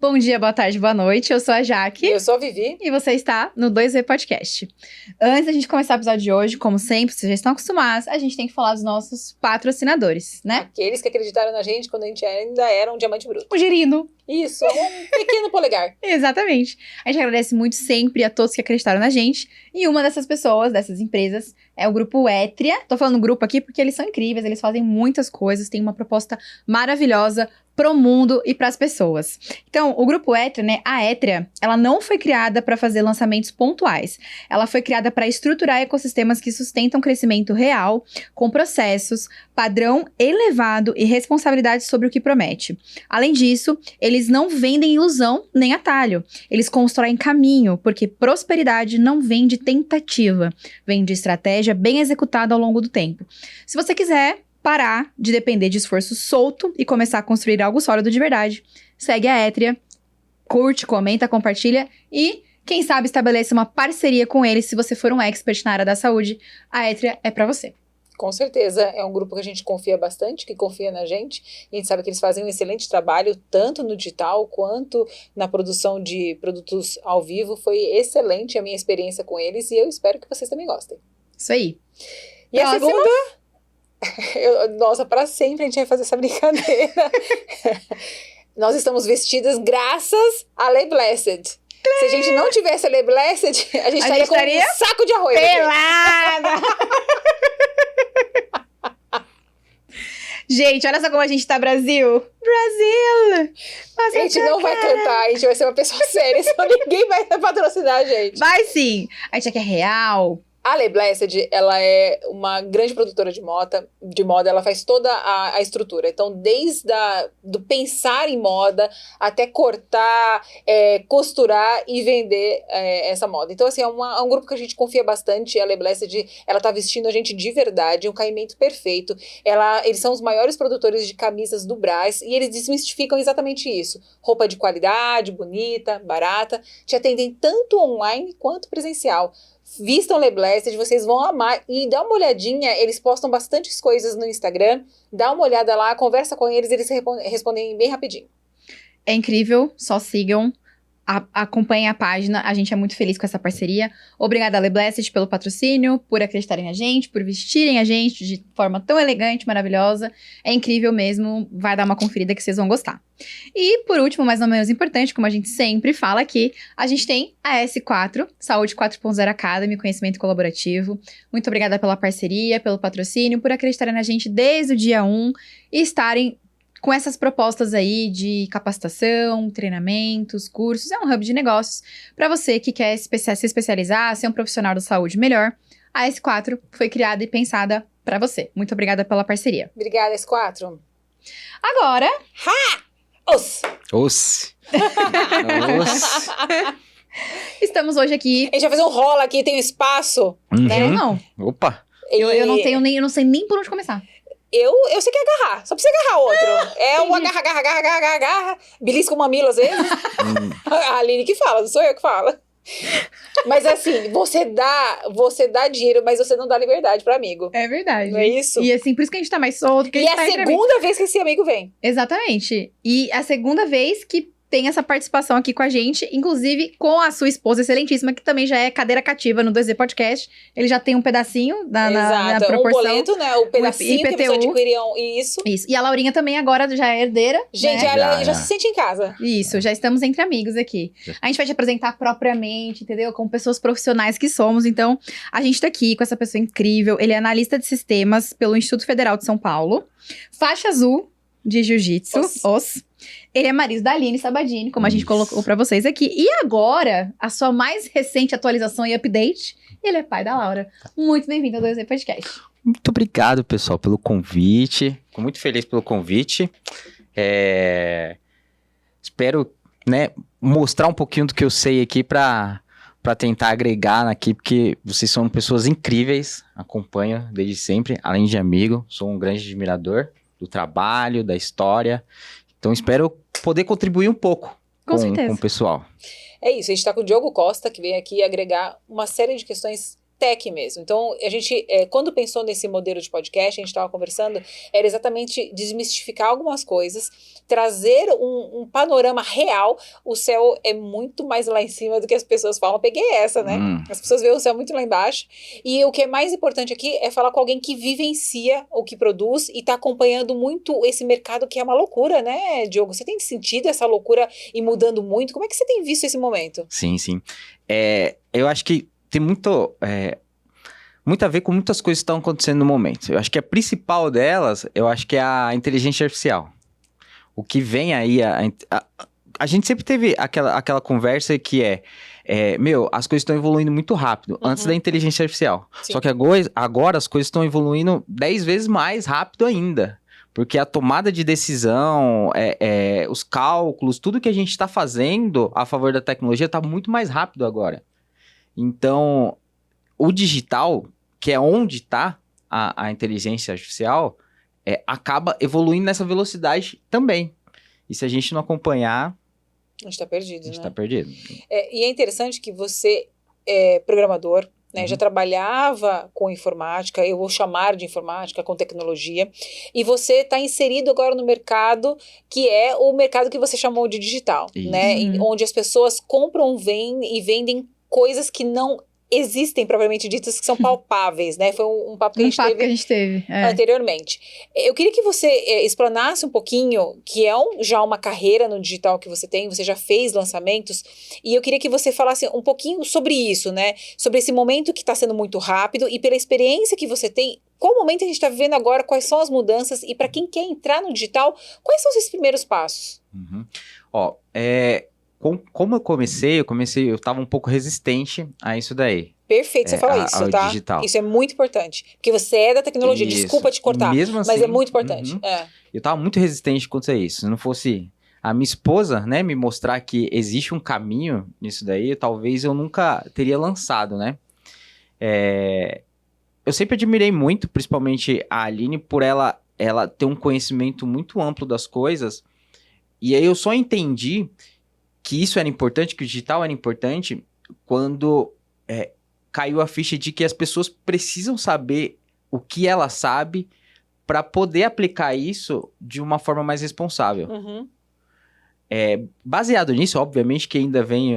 Bom dia, boa tarde, boa noite. Eu sou a Jaque. E eu sou a Vivi. E você está no 2V Podcast. Antes da gente começar o episódio de hoje, como sempre, vocês já estão acostumados, a gente tem que falar dos nossos patrocinadores, né? Aqueles que acreditaram na gente quando a gente ainda era um diamante bruto. O Girino. Isso, um pequeno polegar. Exatamente. A gente agradece muito sempre a todos que acreditaram na gente. E uma dessas pessoas, dessas empresas, é o Grupo Etria. Tô falando grupo aqui porque eles são incríveis, eles fazem muitas coisas, têm uma proposta maravilhosa pro mundo e pras pessoas. Então, o Grupo Etria, né, a Etria, ela não foi criada para fazer lançamentos pontuais. Ela foi criada para estruturar ecossistemas que sustentam crescimento real, com processos, padrão elevado e responsabilidade sobre o que promete. Além disso, eles não vendem ilusão nem atalho. Eles constroem caminho, porque prosperidade não vem de tentativa, vem de estratégia bem executada ao longo do tempo. Se você quiser parar de depender de esforço solto e começar a construir algo sólido de verdade, segue a Etria, curte, comenta, compartilha e, quem sabe, estabeleça uma parceria com eles se você for um expert na área da saúde. A Etria é pra você. Com certeza, é um grupo que a gente confia bastante, que confia na gente. E a gente sabe que eles fazem um excelente trabalho, tanto no digital quanto na produção de produtos ao vivo. Foi excelente a minha experiência com eles e eu espero que vocês também gostem. Isso aí. E a segunda... Nossa, pra sempre a gente vai fazer essa brincadeira. Nós estamos vestidas graças a Le Blessed. Se a gente não tivesse a Le Blessed, a gente estaria com um saco de arroz. Pelada! Gente, olha só como a gente tá, Brasil! Brasil! A gente não vai cantar, a gente vai ser uma pessoa séria, senão ninguém vai patrocinar a gente. Vai sim! A gente aqui é real. A Le Blessed, ela é uma grande produtora de moda, ela faz toda a estrutura. Então, desde do pensar em moda, até cortar, costurar e vender essa moda. Então, assim, é um grupo que a gente confia bastante. A Le Blessed, ela tá vestindo a gente de verdade, um caimento perfeito. Eles são os maiores produtores de camisas do Brás e eles desmistificam exatamente isso. Roupa de qualidade, bonita, barata, te atendem tanto online quanto presencial. Vistam Le Blessed, vocês vão amar. E dá uma olhadinha, eles postam bastantes coisas no Instagram. Dá uma olhada lá, conversa com eles respondem bem rapidinho. É incrível, só sigam. Acompanhem a página, a gente é muito feliz com essa parceria. Obrigada, Le Blessed, pelo patrocínio, por acreditarem na gente, por vestirem a gente de forma tão elegante, maravilhosa. É incrível mesmo, vai dar uma conferida que vocês vão gostar. E, por último, mas não menos importante, como a gente sempre fala aqui, a gente tem a S4, Saúde 4.0 Academy, conhecimento colaborativo. Muito obrigada pela parceria, pelo patrocínio, por acreditarem na gente desde o dia 1 e estarem com essas propostas aí de capacitação, treinamentos, cursos. É um hub de negócios para você que quer se especializar, ser um profissional da saúde melhor. A S4 foi criada e pensada para você. Muito obrigada pela parceria. Obrigada, S4. Agora... Os! Estamos hoje aqui... A gente vai fazer um rola aqui, tem um espaço. Né? Não. Opa! Eu não sei nem por onde começar. Eu sei que é agarrar, só precisa agarrar outro. É um agarra, belisca o mamilo às vezes. A Aline que fala, não sou eu que falo. Mas assim, você dá dinheiro, mas você não dá liberdade para amigo. É verdade. Não é isso? E assim, por isso que a gente tá mais solto. E é a segunda vez que esse amigo vem. Exatamente. E a segunda vez que tem essa participação aqui com a gente, inclusive com a sua esposa excelentíssima, que também já é cadeira cativa no 2Z Podcast. Ele já tem um pedacinho na proporção. Um boleto, né? O pedacinho que a pessoa adquiriu. Isso. E a Laurinha também agora já é herdeira. Gente, né? ela já se sente em casa. Isso, já estamos entre amigos aqui. A gente vai te apresentar propriamente, entendeu? Como pessoas profissionais que somos. Então, a gente tá aqui com essa pessoa incrível. Ele é analista de sistemas pelo Instituto Federal de São Paulo. Faixa azul de jiu-jitsu. Ele é marido da Aline Sabadini, como a gente colocou pra vocês aqui. E agora, a sua mais recente atualização e update, ele é pai da Laura. Muito bem-vindo ao 2Z Podcast. Muito obrigado, pessoal, pelo convite. Fico muito feliz pelo convite. Espero, né, mostrar um pouquinho do que eu sei aqui pra tentar agregar aqui, porque vocês são pessoas incríveis. Acompanho desde sempre, além de amigo. Sou um grande admirador do trabalho, da história. Então, espero poder contribuir um pouco com o pessoal. É isso, a gente está com o Diogo Costa, que vem aqui agregar uma série de questões tech mesmo. Então, a gente, quando pensou nesse modelo de podcast, a gente estava conversando, era exatamente desmistificar algumas coisas, trazer um panorama real. O céu é muito mais lá em cima do que as pessoas falam. Eu peguei essa, né? As pessoas veem o céu muito lá embaixo. E o que é mais importante aqui é falar com alguém que vivencia o que produz e está acompanhando muito esse mercado, que é uma loucura, né, Diogo? Você tem sentido essa loucura e mudando muito? Como é que você tem visto esse momento? Sim. Eu acho que tem muito a ver com muitas coisas que estão acontecendo no momento. Eu acho que a principal delas, eu acho que é a inteligência artificial. O que vem aí, a gente sempre teve aquela conversa que as coisas estão evoluindo muito rápido, antes da inteligência artificial. Sim. Só que agora as coisas estão evoluindo 10 vezes mais rápido ainda. Porque a tomada de decisão, os cálculos, tudo que a gente está fazendo a favor da tecnologia está muito mais rápido agora. Então, o digital, que é onde está a inteligência artificial, acaba evoluindo nessa velocidade também. E se a gente não acompanhar... A gente está perdido, A gente está perdido. E é interessante que você é programador, né, já trabalhava com informática, eu vou chamar de informática, com tecnologia, e você está inserido agora no mercado, que é o mercado que você chamou de digital, né, onde as pessoas compram, e vendem coisas que não existem propriamente ditas, que são palpáveis, né? Foi um papo que a gente teve anteriormente. Eu queria que você explanasse um pouquinho, que é já uma carreira no digital que você tem, você já fez lançamentos, e eu queria que você falasse um pouquinho sobre isso, né? Sobre esse momento que está sendo muito rápido e pela experiência que você tem, qual momento a gente está vivendo agora, quais são as mudanças, e para quem quer entrar no digital, quais são os primeiros passos? Como eu comecei, eu estava um pouco resistente a isso daí. Perfeito, você fala isso, tá? Digital. Isso é muito importante, porque você é da tecnologia, isso. Desculpa te cortar, mesmo assim, mas é muito importante. Eu estava muito resistente quanto a isso. Se não fosse a minha esposa, né, me mostrar que existe um caminho nisso daí, talvez eu nunca teria lançado, né? Eu sempre admirei muito, principalmente a Aline, por ela ter um conhecimento muito amplo das coisas, e aí eu só entendi que isso era importante, que o digital era importante, quando caiu a ficha de que as pessoas precisam saber o que ela sabe para poder aplicar isso de uma forma mais responsável. Baseado nisso, obviamente que ainda vem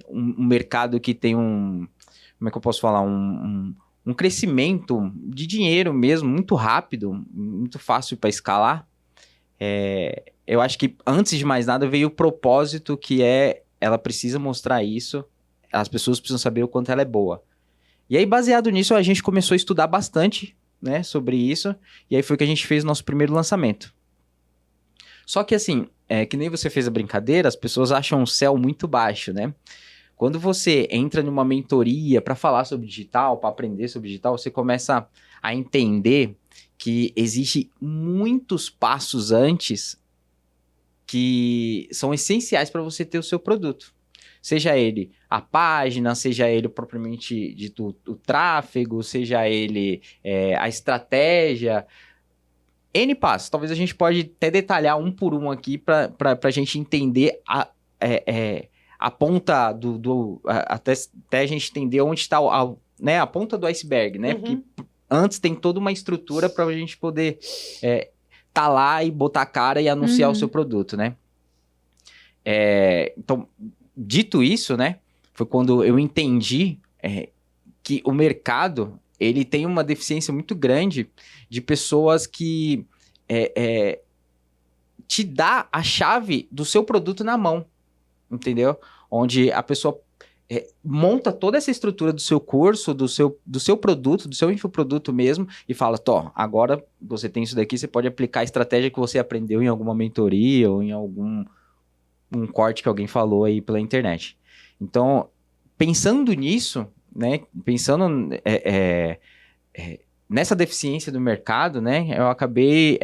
um mercado que tem como é que eu posso falar? Um crescimento de dinheiro mesmo, muito rápido, muito fácil para escalar. Eu acho que, antes de mais nada, veio o propósito, que ela precisa mostrar isso, as pessoas precisam saber o quanto ela é boa. E aí, baseado nisso, a gente começou a estudar bastante, né, sobre isso, e aí foi que a gente fez o nosso primeiro lançamento. Só que assim, que nem você fez a brincadeira, as pessoas acham o céu muito baixo, né? Quando você entra numa mentoria para falar sobre digital, para aprender sobre digital, você começa a entender que existe muitos passos antes que são essenciais para você ter o seu produto. Seja ele a página, seja ele propriamente dito o tráfego, seja ele a estratégia. N passos. Talvez a gente pode até detalhar um por um aqui para a gente entender a ponta até a gente entender onde está a ponta do iceberg, né? Porque antes tem toda uma estrutura para a gente poder tá lá e botar a cara e anunciar o seu produto, né? Então, dito isso, né? Foi quando eu entendi que o mercado, ele tem uma deficiência muito grande de pessoas que te dá a chave do seu produto na mão, entendeu? Onde a pessoa monta toda essa estrutura do seu curso, do seu produto, do seu infoproduto mesmo, e fala, agora você tem isso daqui, você pode aplicar a estratégia que você aprendeu em alguma mentoria ou em algum corte que alguém falou aí pela internet. Então, pensando nisso, né, pensando nessa deficiência do mercado, né, eu acabei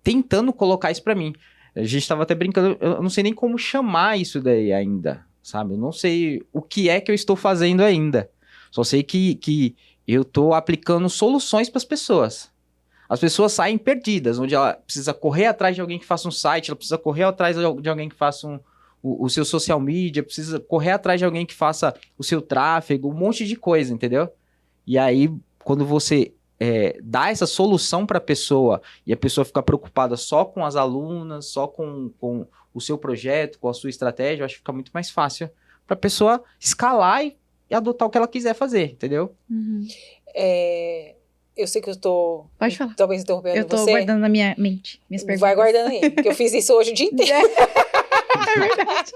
tentando colocar isso para mim. A gente estava até brincando, eu não sei nem como chamar isso daí ainda, sabe? Eu não sei o que é que eu estou fazendo ainda. Só sei que eu estou aplicando soluções para as pessoas. As pessoas saem perdidas, onde ela precisa correr atrás de alguém que faça um site, ela precisa correr atrás de alguém que faça o seu social media, precisa correr atrás de alguém que faça o seu tráfego, um monte de coisa, entendeu? E aí, quando você dá essa solução para a pessoa e a pessoa fica preocupada só com as alunas, só com o seu projeto, com a sua estratégia, eu acho que fica muito mais fácil para a pessoa escalar e adotar o que ela quiser fazer, entendeu? Uhum. Eu sei que eu tô... Pode falar. Talvez interrompendo Eu tô você. guardando na minha mente minhas perguntas. Vai guardando aí, porque eu fiz isso hoje o dia inteiro. É verdade.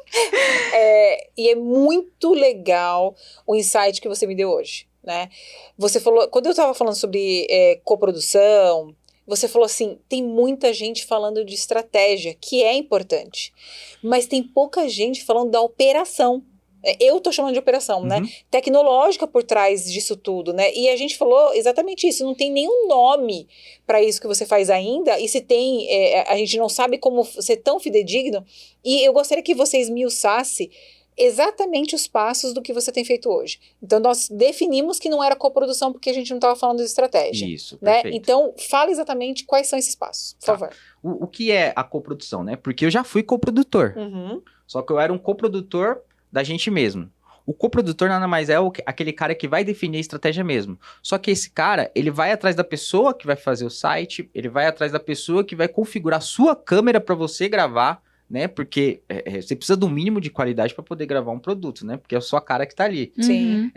E é muito legal o insight que você me deu hoje, né? Você falou, quando eu tava falando sobre coprodução, você falou assim, tem muita gente falando de estratégia, que é importante, mas tem pouca gente falando da operação. Eu tô chamando de operação, né? Tecnológica por trás disso tudo, né? E a gente falou exatamente isso, não tem nenhum nome para isso que você faz ainda, e se tem, a gente não sabe como ser tão fidedigno, e eu gostaria que você esmiuçasse exatamente os passos do que você tem feito hoje. Então, nós definimos que não era coprodução porque a gente não estava falando de estratégia. Isso, né? perfeito. Então, fala exatamente quais são esses passos, por favor. O que é a coprodução, né? Porque eu já fui coprodutor, só que eu era um coprodutor da gente mesmo. O coprodutor nada mais é aquele cara que vai definir a estratégia mesmo. Só que esse cara, ele vai atrás da pessoa que vai fazer o site, ele vai atrás da pessoa que vai configurar a sua câmera para você gravar, né? Porque você precisa do mínimo de qualidade para poder gravar um produto, né? Porque é a sua cara que tá ali. Sim.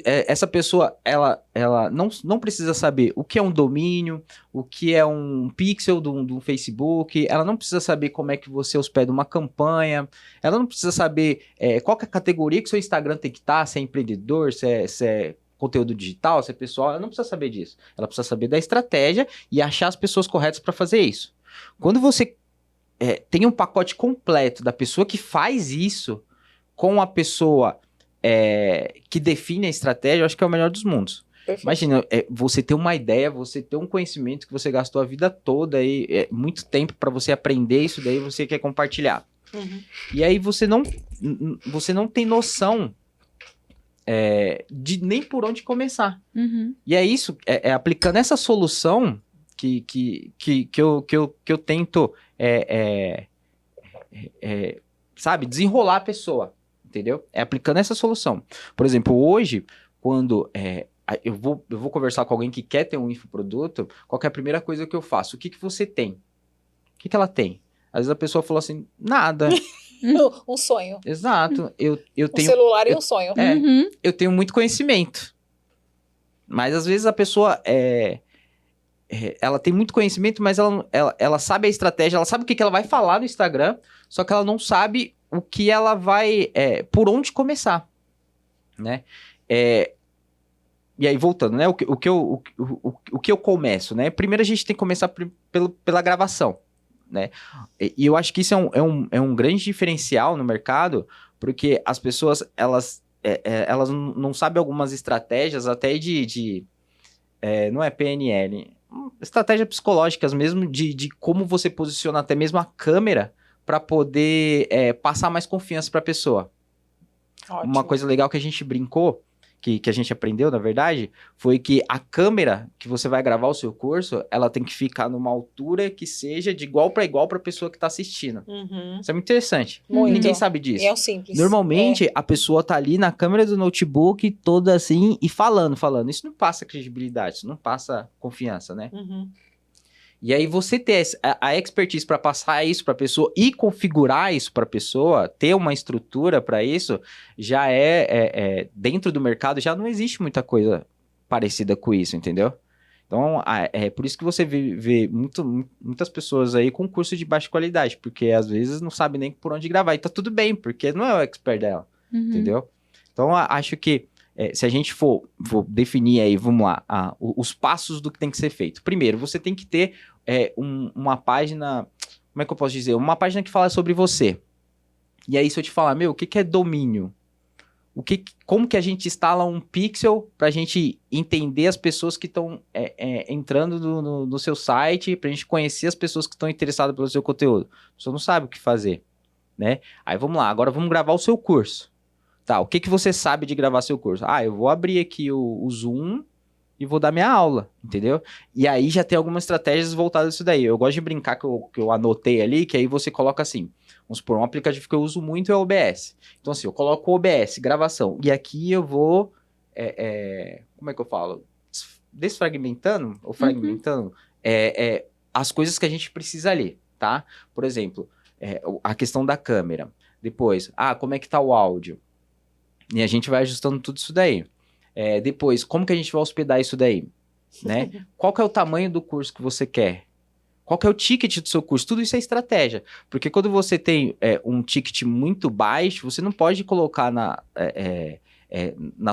Essa pessoa, ela não precisa saber o que é um domínio, o que é um pixel do Facebook, ela não precisa saber como é que você hospeda uma campanha, ela não precisa saber qual que é a categoria que seu Instagram tem que estar, se é empreendedor, se é conteúdo digital, se é pessoal, ela não precisa saber disso. Ela precisa saber da estratégia e achar as pessoas corretas para fazer isso. Quando você tem um pacote completo da pessoa que faz isso com a pessoa que define a estratégia, eu acho que é o melhor dos mundos. Perfeito. Imagina, você ter uma ideia, você ter um conhecimento que você gastou a vida toda e muito tempo para você aprender isso daí, você quer compartilhar. E aí você não tem noção de nem por onde começar. E é isso, aplicando essa solução que eu tento sabe, desenrolar a pessoa, entendeu? Aplicando essa solução. Por exemplo, hoje, quando eu vou conversar com alguém que quer ter um infoproduto, qual que é a primeira coisa que eu faço? O que você tem? O que ela tem? Às vezes a pessoa falou assim, nada. Um sonho. Exato. Eu tenho... Um celular e um sonho. Eu tenho muito conhecimento. Mas às vezes a pessoa ela tem muito conhecimento, mas ela sabe a estratégia, ela sabe o que ela vai falar no Instagram, só que ela não sabe o que ela vai... por onde começar, né? E aí, voltando, né? O que eu começo, né? Primeiro a gente tem que começar pela gravação, né? E eu acho que isso é um grande diferencial no mercado, porque as pessoas, elas não sabem algumas estratégias até não é PNL, estratégias psicológicas mesmo, de como você posiciona até mesmo a câmera para poder passar mais confiança para a pessoa. Ótimo. Uma coisa legal que a gente brincou, que a gente aprendeu, na verdade, foi que a câmera que você vai gravar o seu curso, ela tem que ficar numa altura que seja de igual para igual para a pessoa que está assistindo. Isso é muito interessante. Muito. Ninguém sabe disso. É o simples. Normalmente, a pessoa tá ali na câmera do notebook, toda assim, e falando. Isso não passa credibilidade, isso não passa confiança, né? E aí você ter a expertise para passar isso para a pessoa e configurar isso para a pessoa, ter uma estrutura para isso, já dentro do mercado, já não existe muita coisa parecida com isso, entendeu? Então, é por isso que você vê muitas pessoas aí com curso de baixa qualidade, porque às vezes não sabe nem por onde gravar, e tá tudo bem, porque não é o expert dela, entendeu? Então, acho que se a gente for definir aí, vamos lá, os passos do que tem que ser feito. Primeiro, você tem que ter uma página, como é que eu posso dizer? Uma página que fala sobre você. E aí, se eu te falar, o que é domínio? Como que a gente instala um pixel para a gente entender as pessoas que estão entrando no seu site, para a gente conhecer as pessoas que estão interessadas pelo seu conteúdo? A pessoa não sabe o que fazer, né? Aí, vamos lá, agora vamos gravar o seu curso. Tá, o que você sabe de gravar seu curso? Eu vou abrir aqui o Zoom e vou dar minha aula, entendeu? E aí já tem algumas estratégias voltadas a isso daí. Eu gosto de brincar que eu anotei ali, que aí você coloca assim, Vamos supor, um aplicativo que eu uso muito é o OBS. Então, assim, eu coloco o OBS, gravação, e aqui eu vou, como é que eu falo? Desfragmentando, ou fragmentando, as coisas que a gente precisa ali, tá? Por exemplo, a questão da câmera. Depois, como é que tá o áudio? E a gente vai ajustando tudo isso daí. Depois, como que a gente vai hospedar isso daí? Né? Qual que é o tamanho do curso que você quer? Qual que é o ticket do seu curso? Tudo isso é estratégia. Porque quando você tem um ticket muito baixo, você não pode colocar na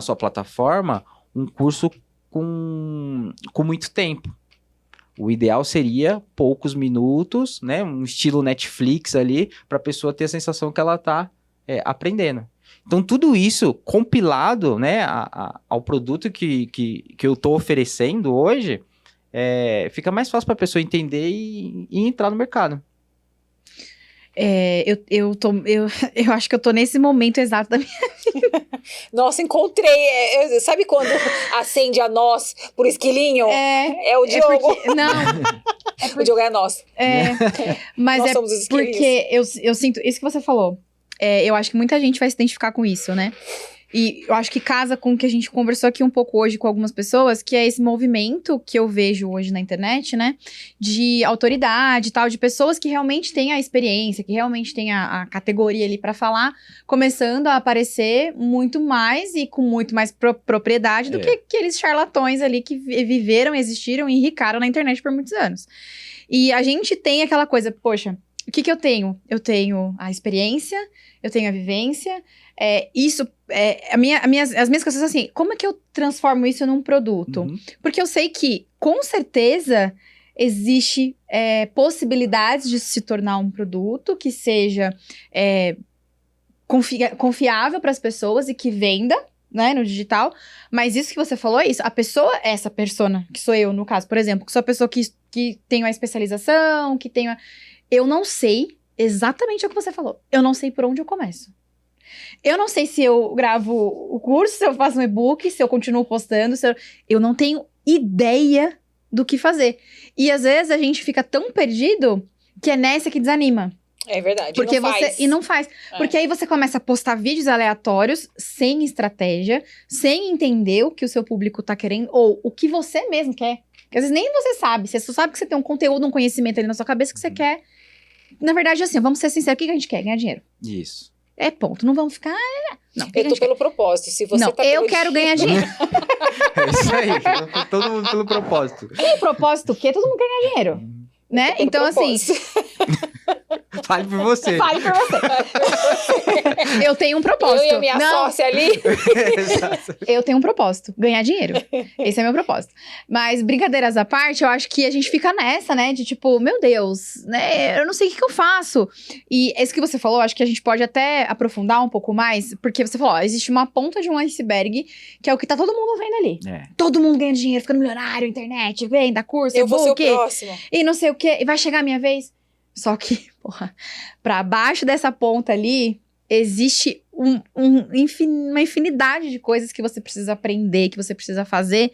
sua plataforma um curso com muito tempo. O ideal seria poucos minutos, né? Um estilo Netflix ali, para a pessoa ter a sensação que ela está aprendendo. Então, tudo isso compilado, né, ao produto que eu estou oferecendo hoje, fica mais fácil para a pessoa entender e entrar no mercado. Eu acho que eu tô nesse momento exato da minha vida. Nossa, encontrei. Sabe quando acende a noz por esquilinho? É o Diogo. O Diogo é a noz. Mas Nós somos os esquilinhos. porque eu sinto isso que você falou. Eu acho que muita gente vai se identificar com isso, né? E eu acho que casa com o que a gente conversou aqui um pouco hoje com algumas pessoas, que é esse movimento que eu vejo hoje na internet, né? De autoridade e tal, de pessoas que realmente têm a experiência, que realmente têm a categoria ali pra falar, começando a aparecer muito mais e com muito mais propriedade do que aqueles charlatões ali que viveram, existiram e enricaram na internet por muitos anos. E a gente tem aquela coisa, poxa, o que eu tenho? Eu tenho a experiência, eu tenho a vivência, as minhas questões assim, como é que eu transformo isso num produto? Uhum. Porque eu sei que, com certeza, existe possibilidades de se tornar um produto que seja confiável para as pessoas e que venda, né, no digital. Mas isso que você falou é isso. A pessoa, essa persona, que sou eu, no caso, por exemplo, que sou a pessoa que tem uma especialização, que tem uma... Eu não sei exatamente o que você falou. Eu não sei por onde eu começo. Eu não sei se eu gravo o curso, se eu faço um e-book, se eu continuo postando. Eu não tenho ideia do que fazer. E às vezes a gente fica tão perdido que é nessa que desanima. É verdade. Porque não faz. Porque aí você começa a postar vídeos aleatórios, sem estratégia, sem entender o que o seu público tá querendo, ou o que você mesmo quer. Porque às vezes nem você sabe. Você só sabe que você tem um conteúdo, um conhecimento ali na sua cabeça que você quer. Na verdade, assim, vamos ser sinceros, o que a gente quer? Ganhar dinheiro. Isso. Ponto. Não vamos ficar... Não, eu tô pelo propósito. Se você tá eu quero ganhar dinheiro. É isso aí. Todo mundo pelo propósito. E propósito o quê? Todo mundo quer ganhar dinheiro. Né? Então, propósito. Assim... Fale por você. Fale por você. Eu tenho um propósito. Eu e a minha sócia ali. Eu tenho um propósito. Ganhar dinheiro. Esse é meu propósito. Mas, brincadeiras à parte, eu acho que a gente fica nessa, né? De tipo, meu Deus, né? Eu não sei o que eu faço. E isso que você falou, acho que a gente pode até aprofundar um pouco mais. Porque você falou, existe uma ponta de um iceberg, que é o que tá todo mundo vendo ali. Todo mundo ganha dinheiro, ficando milionário, internet, venda, curso, eu vou ser o próximo. E não sei o quê. E vai chegar a minha vez. Só que, porra, pra baixo dessa ponta ali, existe uma infinidade de coisas que você precisa aprender, que você precisa fazer,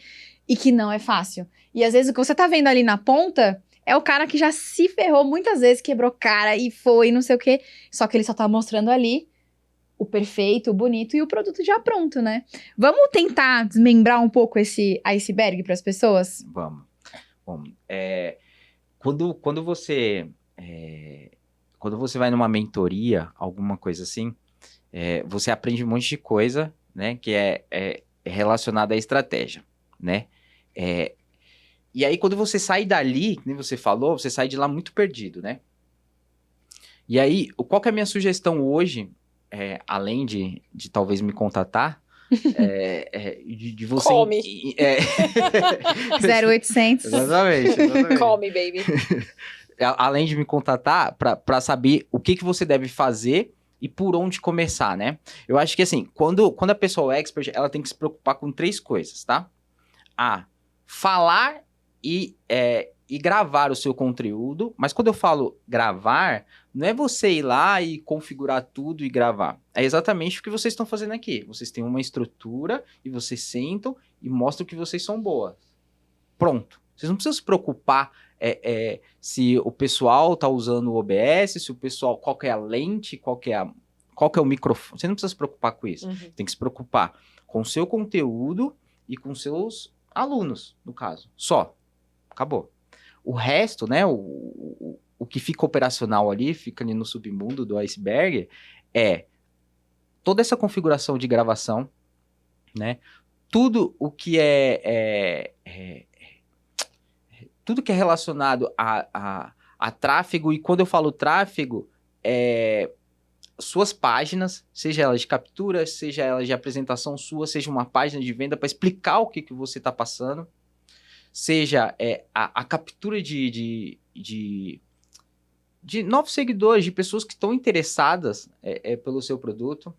e que não é fácil. E às vezes o que você tá vendo ali na ponta é o cara que já se ferrou muitas vezes, quebrou cara e foi, não sei o quê. Só que ele só tá mostrando ali o perfeito, o bonito e o produto já pronto, né? Vamos tentar desmembrar um pouco esse iceberg pras pessoas? Vamos. Bom, quando você vai numa mentoria, alguma coisa assim, você aprende um monte de coisa, né, que é relacionada à estratégia, né? E aí, quando você sai dali, como você falou, você sai de lá muito perdido, né? E aí, qual que é a minha sugestão hoje, além de talvez me contatar, de você... Come. 0800. Exatamente. Come, baby. Além de me contatar, para saber o que você deve fazer e por onde começar, né? Eu acho que, assim, quando a pessoa é expert, ela tem que se preocupar com 3 coisas, tá? Falar e gravar o seu conteúdo. Mas quando eu falo gravar, não é você ir lá e configurar tudo e gravar. É exatamente o que vocês estão fazendo aqui. Vocês têm uma estrutura e vocês sentam e mostram que vocês são boas. Pronto. Vocês não precisam se preocupar se o pessoal tá usando o OBS, se o pessoal, qual que é a lente, qual que é o microfone. Você não precisa se preocupar com isso. Tem que se preocupar com o seu conteúdo e com seus alunos, no caso. Só. Acabou. O resto, né, o que fica operacional ali, fica ali no submundo do iceberg, é toda essa configuração de gravação, né? Tudo o que tudo que é relacionado a tráfego, e quando eu falo tráfego, suas páginas, seja ela de captura, seja ela de apresentação sua, seja uma página de venda para explicar o que você está passando, seja a captura de novos seguidores, de pessoas que estão interessadas pelo seu produto,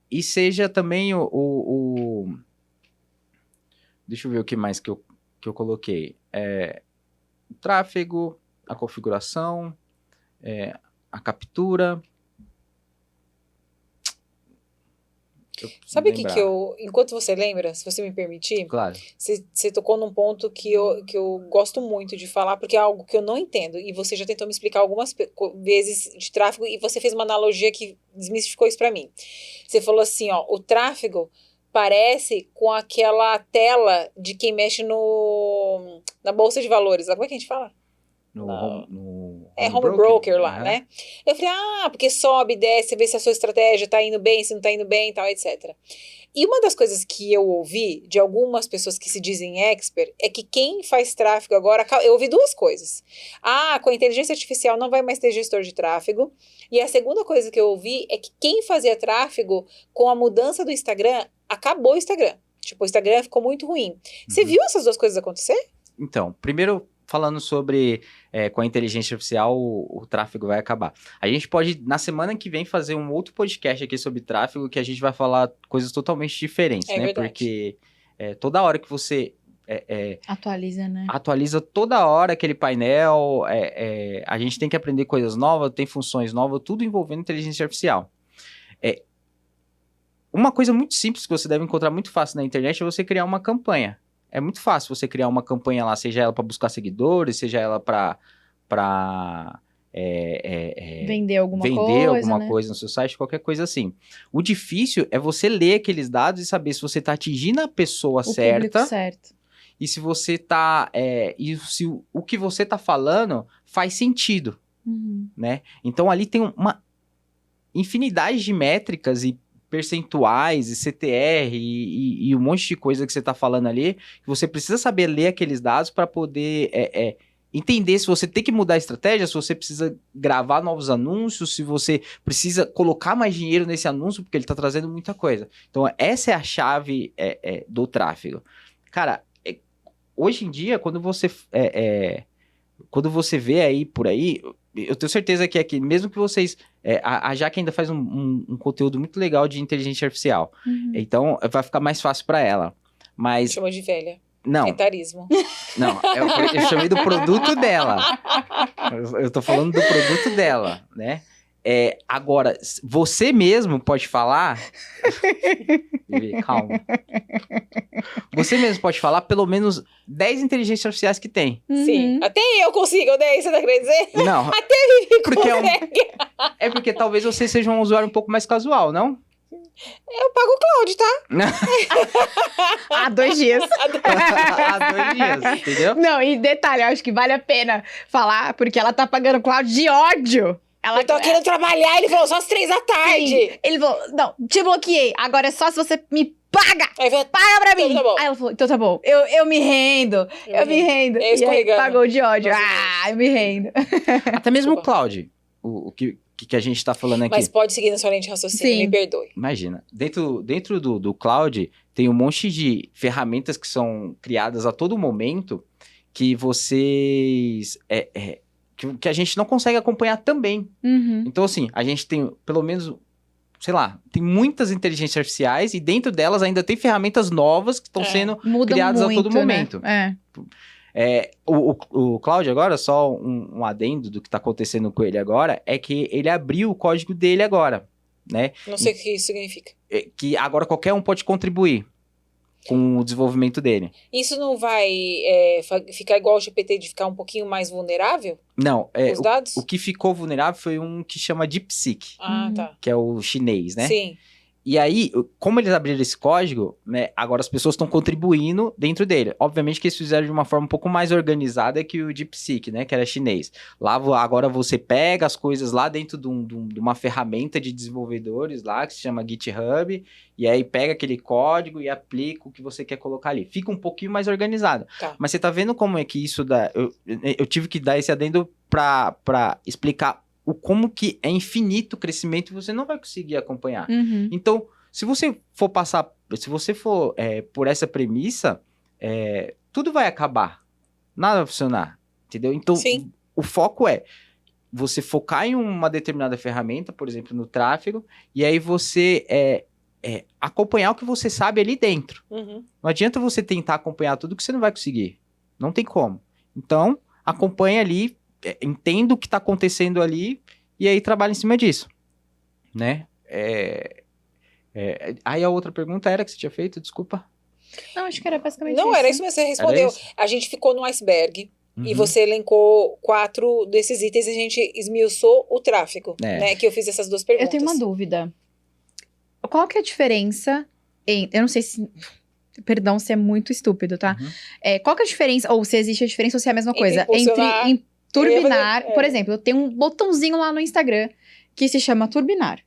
e seja também deixa eu ver o que mais que eu coloquei. O tráfego, a configuração, a captura. Sabe o que eu... Enquanto você lembra, se você me permitir... Claro. Você tocou num ponto que eu gosto muito de falar, porque é algo que eu não entendo. E você já tentou me explicar algumas vezes de tráfego, e você fez uma analogia que desmistificou isso pra mim. Você falou assim, ó, o tráfego parece com aquela tela de quem mexe na bolsa de valores. Como é que a gente fala? Home broker lá, né? Eu falei, porque sobe, desce, vê se a sua estratégia tá indo bem, se não tá indo bem e tal, etc. E uma das coisas que eu ouvi de algumas pessoas que se dizem expert é que quem faz tráfego agora... Eu ouvi duas coisas. Com a inteligência artificial não vai mais ter gestor de tráfego. E a segunda coisa que eu ouvi é que quem fazia tráfego com a mudança do Instagram, acabou o Instagram. Tipo, o Instagram ficou muito ruim. Você viu essas duas coisas acontecer? Então, primeiro... falando sobre com a inteligência artificial o tráfego vai acabar. A gente pode, na semana que vem, fazer um outro podcast aqui sobre tráfego, que a gente vai falar coisas totalmente diferentes, né? Verdade. Porque toda hora que você... Atualiza, né? Atualiza toda hora aquele painel, a gente tem que aprender coisas novas, tem funções novas, tudo envolvendo inteligência artificial. Uma coisa muito simples que você deve encontrar muito fácil na internet é você criar uma campanha. É muito fácil você criar uma campanha lá, seja ela para buscar seguidores, seja ela para vender alguma coisa no seu site, qualquer coisa assim. O difícil é você ler aqueles dados e saber se você está atingindo a pessoa certa, certo. E se você está e se o que você está falando faz sentido, né? Então ali tem uma infinidade de métricas e percentuais e CTR e um monte de coisa que você está falando ali, que você precisa saber ler aqueles dados para poder entender se você tem que mudar a estratégia, se você precisa gravar novos anúncios, se você precisa colocar mais dinheiro nesse anúncio, porque ele está trazendo muita coisa. Então, essa é a chave do tráfego. Cara, hoje em dia, quando você vê aí por aí, eu tenho certeza que aqui, mesmo que vocês... a Jaque ainda faz um conteúdo muito legal de inteligência artificial. Então, vai ficar mais fácil para ela. Mas... Chamou de velha. Não. Etarismo. Não, eu chamei do produto dela. Eu tô falando do produto dela, né? Agora, você mesmo pode falar... Calma. Você mesmo pode falar pelo menos 10 inteligências artificiais que tem. Sim. Até eu consigo, né? Você tá querendo dizer? Não. Até ele porque consegue. Porque talvez você seja um usuário um pouco mais casual, não? Eu pago o Cloud, tá? Há 2 dias. Há 2 dias, entendeu? Não, e detalhe, eu acho que vale a pena falar, porque ela tá pagando o Cloud de ódio. Eu tô querendo trabalhar, ele falou só às 3 da tarde. Sim. Ele falou, não, te bloqueei, agora é só se você me paga. Aí falou, paga pra mim. Tá bom. Aí ela falou, então tá bom, eu me rendo, eu me rendo. E aí pagou de ódio, eu me rendo. Até mesmo o Cloud, o que a gente tá falando aqui. Mas pode seguir na sua linha de raciocínio, me perdoe. Imagina, dentro do Cloud tem um monte de ferramentas que são criadas a todo momento que vocês... que a gente não consegue acompanhar também. Então, assim, a gente tem, pelo menos, sei lá, tem muitas inteligências artificiais e dentro delas ainda tem ferramentas novas que estão sendo criadas muito, a todo momento. Né? O Cláudio agora, só um adendo do que está acontecendo com ele agora, é que ele abriu o código dele agora, né? Não sei o que isso significa. Que agora qualquer um pode contribuir. com o desenvolvimento dele. Isso não vai ficar igual o GPT de ficar um pouquinho mais vulnerável? Não, Os dados? o que ficou vulnerável foi um que chama DeepSeek, Tá. que é o chinês, né? Sim. E aí, como eles abriram esse código, né, agora as pessoas estão contribuindo dentro dele. Obviamente que eles fizeram de uma forma um pouco mais organizada que o DeepSeek, né, que era chinês. Lá, agora você pega as coisas lá dentro de uma ferramenta de desenvolvedores lá, que se chama GitHub, e aí pega aquele código e aplica o que você quer colocar ali. Fica um pouquinho mais organizado. Tá. Mas você tá vendo como é que isso dá... Eu tive que dar esse adendo pra explicar como que é infinito o crescimento e você não vai conseguir acompanhar. Então, se você for por essa premissa, tudo vai acabar. Nada vai funcionar, entendeu? Então, Sim. O foco é você focar em uma determinada ferramenta, por exemplo, no tráfego, e aí você acompanhar o que você sabe ali dentro. Uhum. Não adianta você tentar acompanhar tudo que você não vai conseguir. Não tem como. Então, acompanha ali, entenda o que está acontecendo ali e aí trabalha em cima disso, né? Aí a outra pergunta era que você tinha feito, desculpa. Não, acho que era basicamente Não, isso. era isso mesmo, você respondeu. A gente ficou no iceberg e você elencou 4 desses itens e a gente esmiuçou o tráfego, né? Que eu fiz essas 2 perguntas. Eu tenho uma dúvida. Qual que é a diferença eu não sei se... Perdão se é muito estúpido, tá? Qual que é a diferença, ou se existe a diferença, ou se é a mesma coisa, entre turbinar... Por exemplo, eu tenho um botãozinho lá no Instagram que se chama turbinar.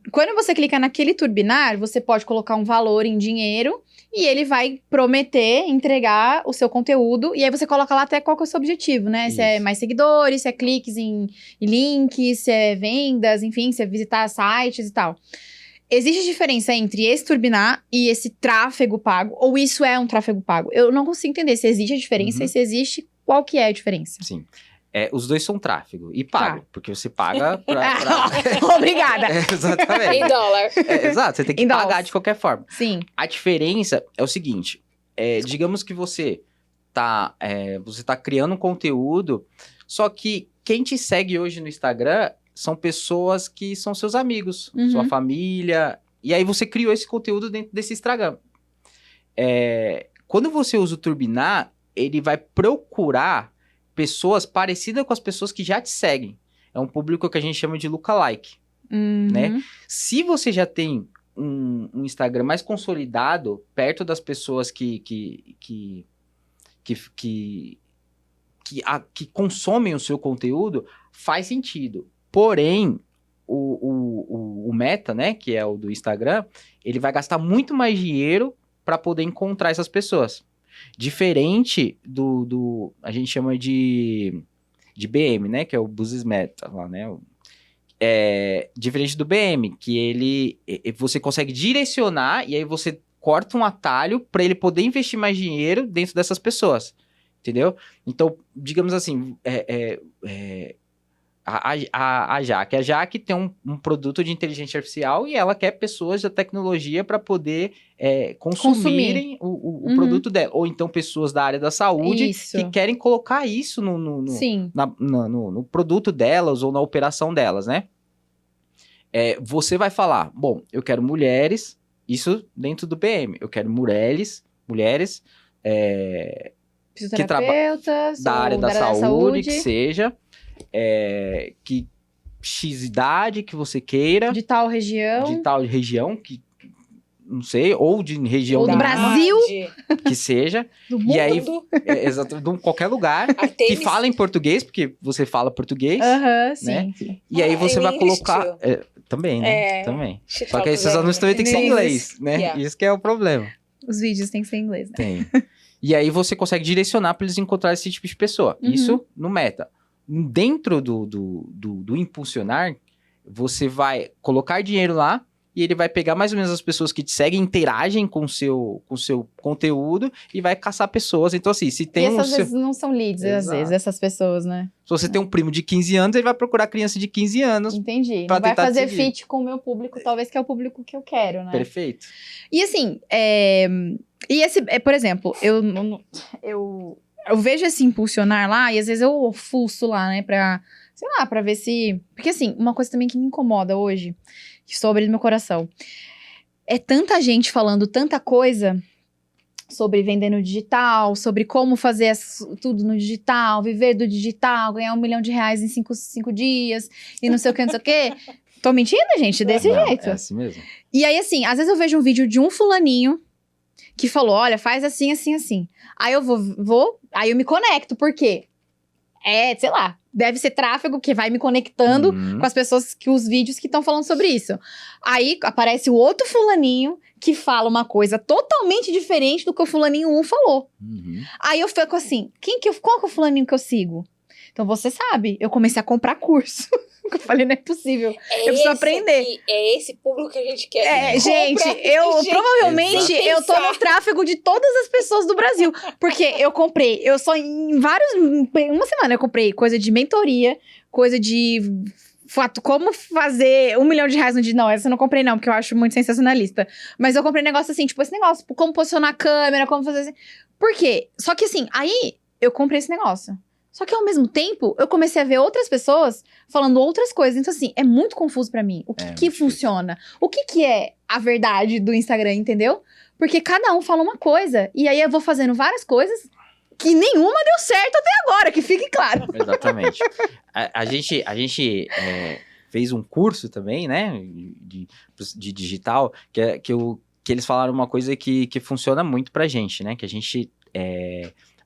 Quando você clica naquele turbinar, você pode colocar um valor em dinheiro e ele vai prometer entregar o seu conteúdo. E aí você coloca lá até qual que é o seu objetivo, né? Isso. Se é mais seguidores, se é cliques em links, se é vendas, enfim, se é visitar sites e tal. Existe diferença entre esse turbinar e esse tráfego pago? Ou isso é um tráfego pago? Eu não consigo entender se existe a diferença e se existe, qual que é a diferença? Sim. Os dois são tráfego e pago, porque você paga pra... Obrigada! Exatamente. Em dólar. Exato, você tem que pagar de qualquer forma. Sim. A diferença é o seguinte, digamos que você tá criando um conteúdo, só que quem te segue hoje no Instagram são pessoas que são seus amigos, sua família, e aí você criou esse conteúdo dentro desse Instagram. Quando você usa o turbinar, ele vai procurar pessoas parecidas com as pessoas que já te seguem. É um público que a gente chama de lookalike, né? Se você já tem um Instagram mais consolidado, perto das pessoas que consomem o seu conteúdo, faz sentido. Porém, o Meta, né, que é o do Instagram, ele vai gastar muito mais dinheiro para poder encontrar essas pessoas. Diferente do a gente chama de BM, né, que é o Business Meta, lá, né, diferente do BM, que você consegue direcionar e aí você corta um atalho para ele poder investir mais dinheiro dentro dessas pessoas, entendeu? Então, digamos assim, a Jaque tem um produto de inteligência artificial e ela quer pessoas da tecnologia para poder consumirem o produto dela. Ou então pessoas da área da saúde que querem colocar isso no produto delas ou na operação delas, né? Você vai falar, bom, eu quero mulheres, isso dentro do PM, eu quero mulheres fisioterapeutas, da área da saúde, que seja... que X idade que você queira. De tal região. Que não sei, ou de região... Ou do Brasil. Que seja. Do mundo. E aí, exato, de qualquer lugar. Que fala em português, porque você fala português. Sim. Né? E aí você vai colocar... também, né? Também. Só que aí esses anúncios também tem que ser em inglês, né? Yeah. Isso que é o problema. Os vídeos têm que ser em inglês, né? Tem. E aí você consegue direcionar para eles encontrarem esse tipo de pessoa. Isso no Meta. Dentro do impulsionar, você vai colocar dinheiro lá e ele vai pegar mais ou menos as pessoas que te seguem, interagem com o seu conteúdo e vai caçar pessoas. Então, assim, se tem essas vezes não são leads, às vezes, essas pessoas, né? Se você tem um primo de 15 anos, ele vai procurar criança de 15 anos. Entendi. Não vai fazer fit com o meu público, talvez que é o público que eu quero, né? Perfeito. E assim, por exemplo, eu vejo esse impulsionar lá e às vezes eu fuço lá, né, pra ver se... Porque assim, uma coisa também que me incomoda hoje, que estou abrindo meu coração, é tanta gente falando tanta coisa sobre vender no digital, sobre como fazer tudo no digital, viver do digital, ganhar R$1 milhão em 5 dias, e não sei o que, não sei o que. Tô mentindo, gente? Desse Não, jeito. é assim mesmo. E aí, assim, às vezes eu vejo um vídeo de um fulaninho que falou, olha, faz assim, assim, assim. Aí eu aí eu me conecto, por quê? Sei lá, deve ser tráfego que vai me conectando com as pessoas, os vídeos que estão falando sobre isso. Aí aparece o outro fulaninho que fala uma coisa totalmente diferente do que o fulaninho 1 falou. Aí eu fico assim, qual que é o fulaninho que eu sigo? Então você sabe, eu comecei a comprar curso. Eu falei, não é possível, eu preciso aprender. É esse público que a gente quer. Gente, provavelmente eu tô no tráfego de todas as pessoas do Brasil. Porque uma semana eu comprei coisa de mentoria, coisa de como fazer R$1 milhão no dia. Não, essa eu não comprei não, porque eu acho muito sensacionalista. Mas eu comprei negócio assim, tipo esse negócio, como posicionar a câmera, como fazer assim. Por quê? Só que assim, aí eu comprei esse negócio. Só que ao mesmo tempo, eu comecei a ver outras pessoas falando outras coisas. Então, assim, é muito confuso pra mim. O que funciona? O que é a verdade do Instagram, entendeu? Porque cada um fala uma coisa. E aí eu vou fazendo várias coisas que nenhuma deu certo até agora, que fique claro. Exatamente. A gente fez um curso também, né, de digital, que eles falaram uma coisa que funciona muito pra gente, né? Que a gente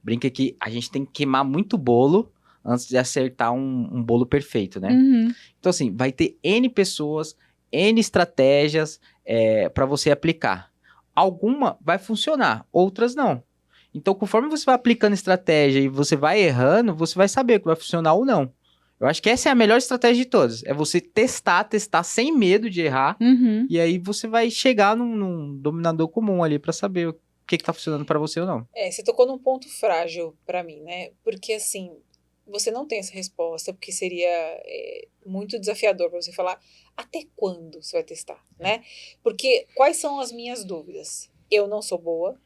brinca que a gente tem que queimar muito bolo antes de acertar um bolo perfeito, né? Então, assim, vai ter N pessoas, N estratégias para você aplicar. Alguma vai funcionar, outras não. Então, conforme você vai aplicando estratégia e você vai errando, você vai saber o que vai funcionar ou não. Eu acho que essa é a melhor estratégia de todas. É você testar sem medo de errar. E aí você vai chegar num dominador comum ali para saber o que tá funcionando para você ou não. Você tocou num ponto frágil para mim, né? Porque, assim, você não tem essa resposta, porque seria muito desafiador para você falar até quando você vai testar, né? Porque quais são as minhas dúvidas? Eu não sou boa,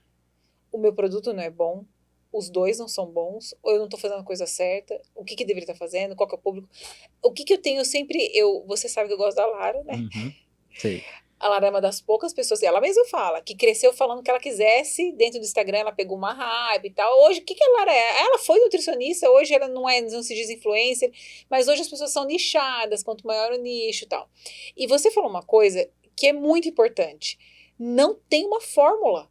o meu produto não é bom, os dois não são bons, ou eu não tô fazendo a coisa certa, o que deveria estar fazendo, qual que é o público, o que eu tenho sempre, você sabe que eu gosto da Lara, né? Sei. A Lara é uma das poucas pessoas, ela mesma fala, que cresceu falando o que ela quisesse, dentro do Instagram ela pegou uma hype e tal. Hoje, o que a Lara é? Ela foi nutricionista, hoje ela não se diz influencer, mas hoje as pessoas são nichadas, quanto maior o nicho e tal. E você falou uma coisa que é muito importante, não tem uma fórmula,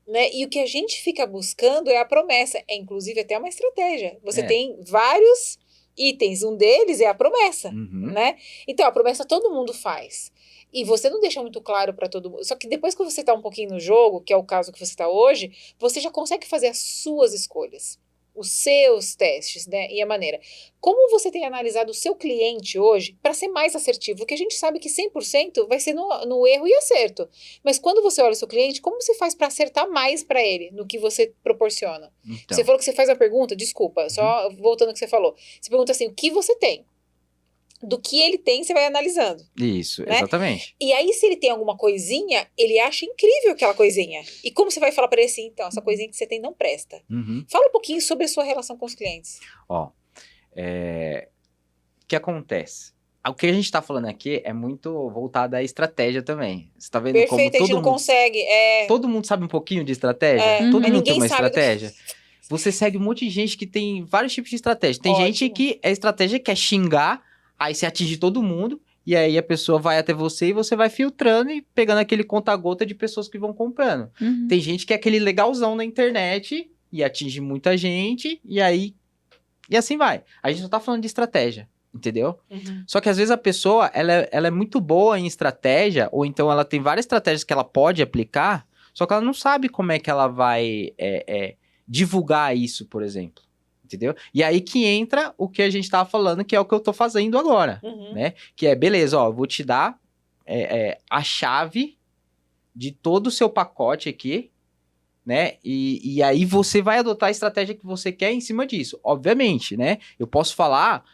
né? E o que a gente fica buscando é a promessa, inclusive até uma estratégia. Você tem vários itens, um deles é a promessa, né? Então, a promessa todo mundo faz. E você não deixa muito claro para todo mundo. Só que depois que você está um pouquinho no jogo, que é o caso que você está hoje, você já consegue fazer as suas escolhas, os seus testes, né? E a maneira. Como você tem analisado o seu cliente hoje para ser mais assertivo? Porque a gente sabe que 100% vai ser no erro e acerto. Mas quando você olha o seu cliente, como você faz para acertar mais para ele no que você proporciona? Então. Você falou que você faz a pergunta, desculpa, só voltando ao que você falou. Você pergunta assim, o que você tem? Do que ele tem, você vai analisando. Isso, né? Exatamente. E aí, se ele tem alguma coisinha, ele acha incrível aquela coisinha. E como você vai falar para ele assim, então, essa coisinha que você tem não presta? Fala um pouquinho sobre a sua relação com os clientes. O que acontece? O que a gente tá falando aqui é muito voltado à estratégia também. Você tá vendo Perfeito, como todo a gente não mundo consegue. Todo mundo sabe um pouquinho de estratégia? Todo mundo tem uma estratégia? Você segue um monte de gente que tem vários tipos de estratégia. Tem gente que a estratégia quer xingar, aí você atinge todo mundo, e aí a pessoa vai até você e você vai filtrando e pegando aquele conta-gota de pessoas que vão comprando. Tem gente que é aquele legalzão na internet e atinge muita gente, e assim vai. A gente só tá falando de estratégia, entendeu? Só que às vezes a pessoa, ela é muito boa em estratégia, ou então ela tem várias estratégias que ela pode aplicar, só que ela não sabe como é que ela vai divulgar isso, por exemplo. Entendeu? E aí que entra o que a gente tava falando, que é o que eu tô fazendo agora, né? Que beleza, eu vou te dar a chave de todo o seu pacote aqui, né? E aí você vai adotar a estratégia que você quer em cima disso. Obviamente, né? Eu posso falar,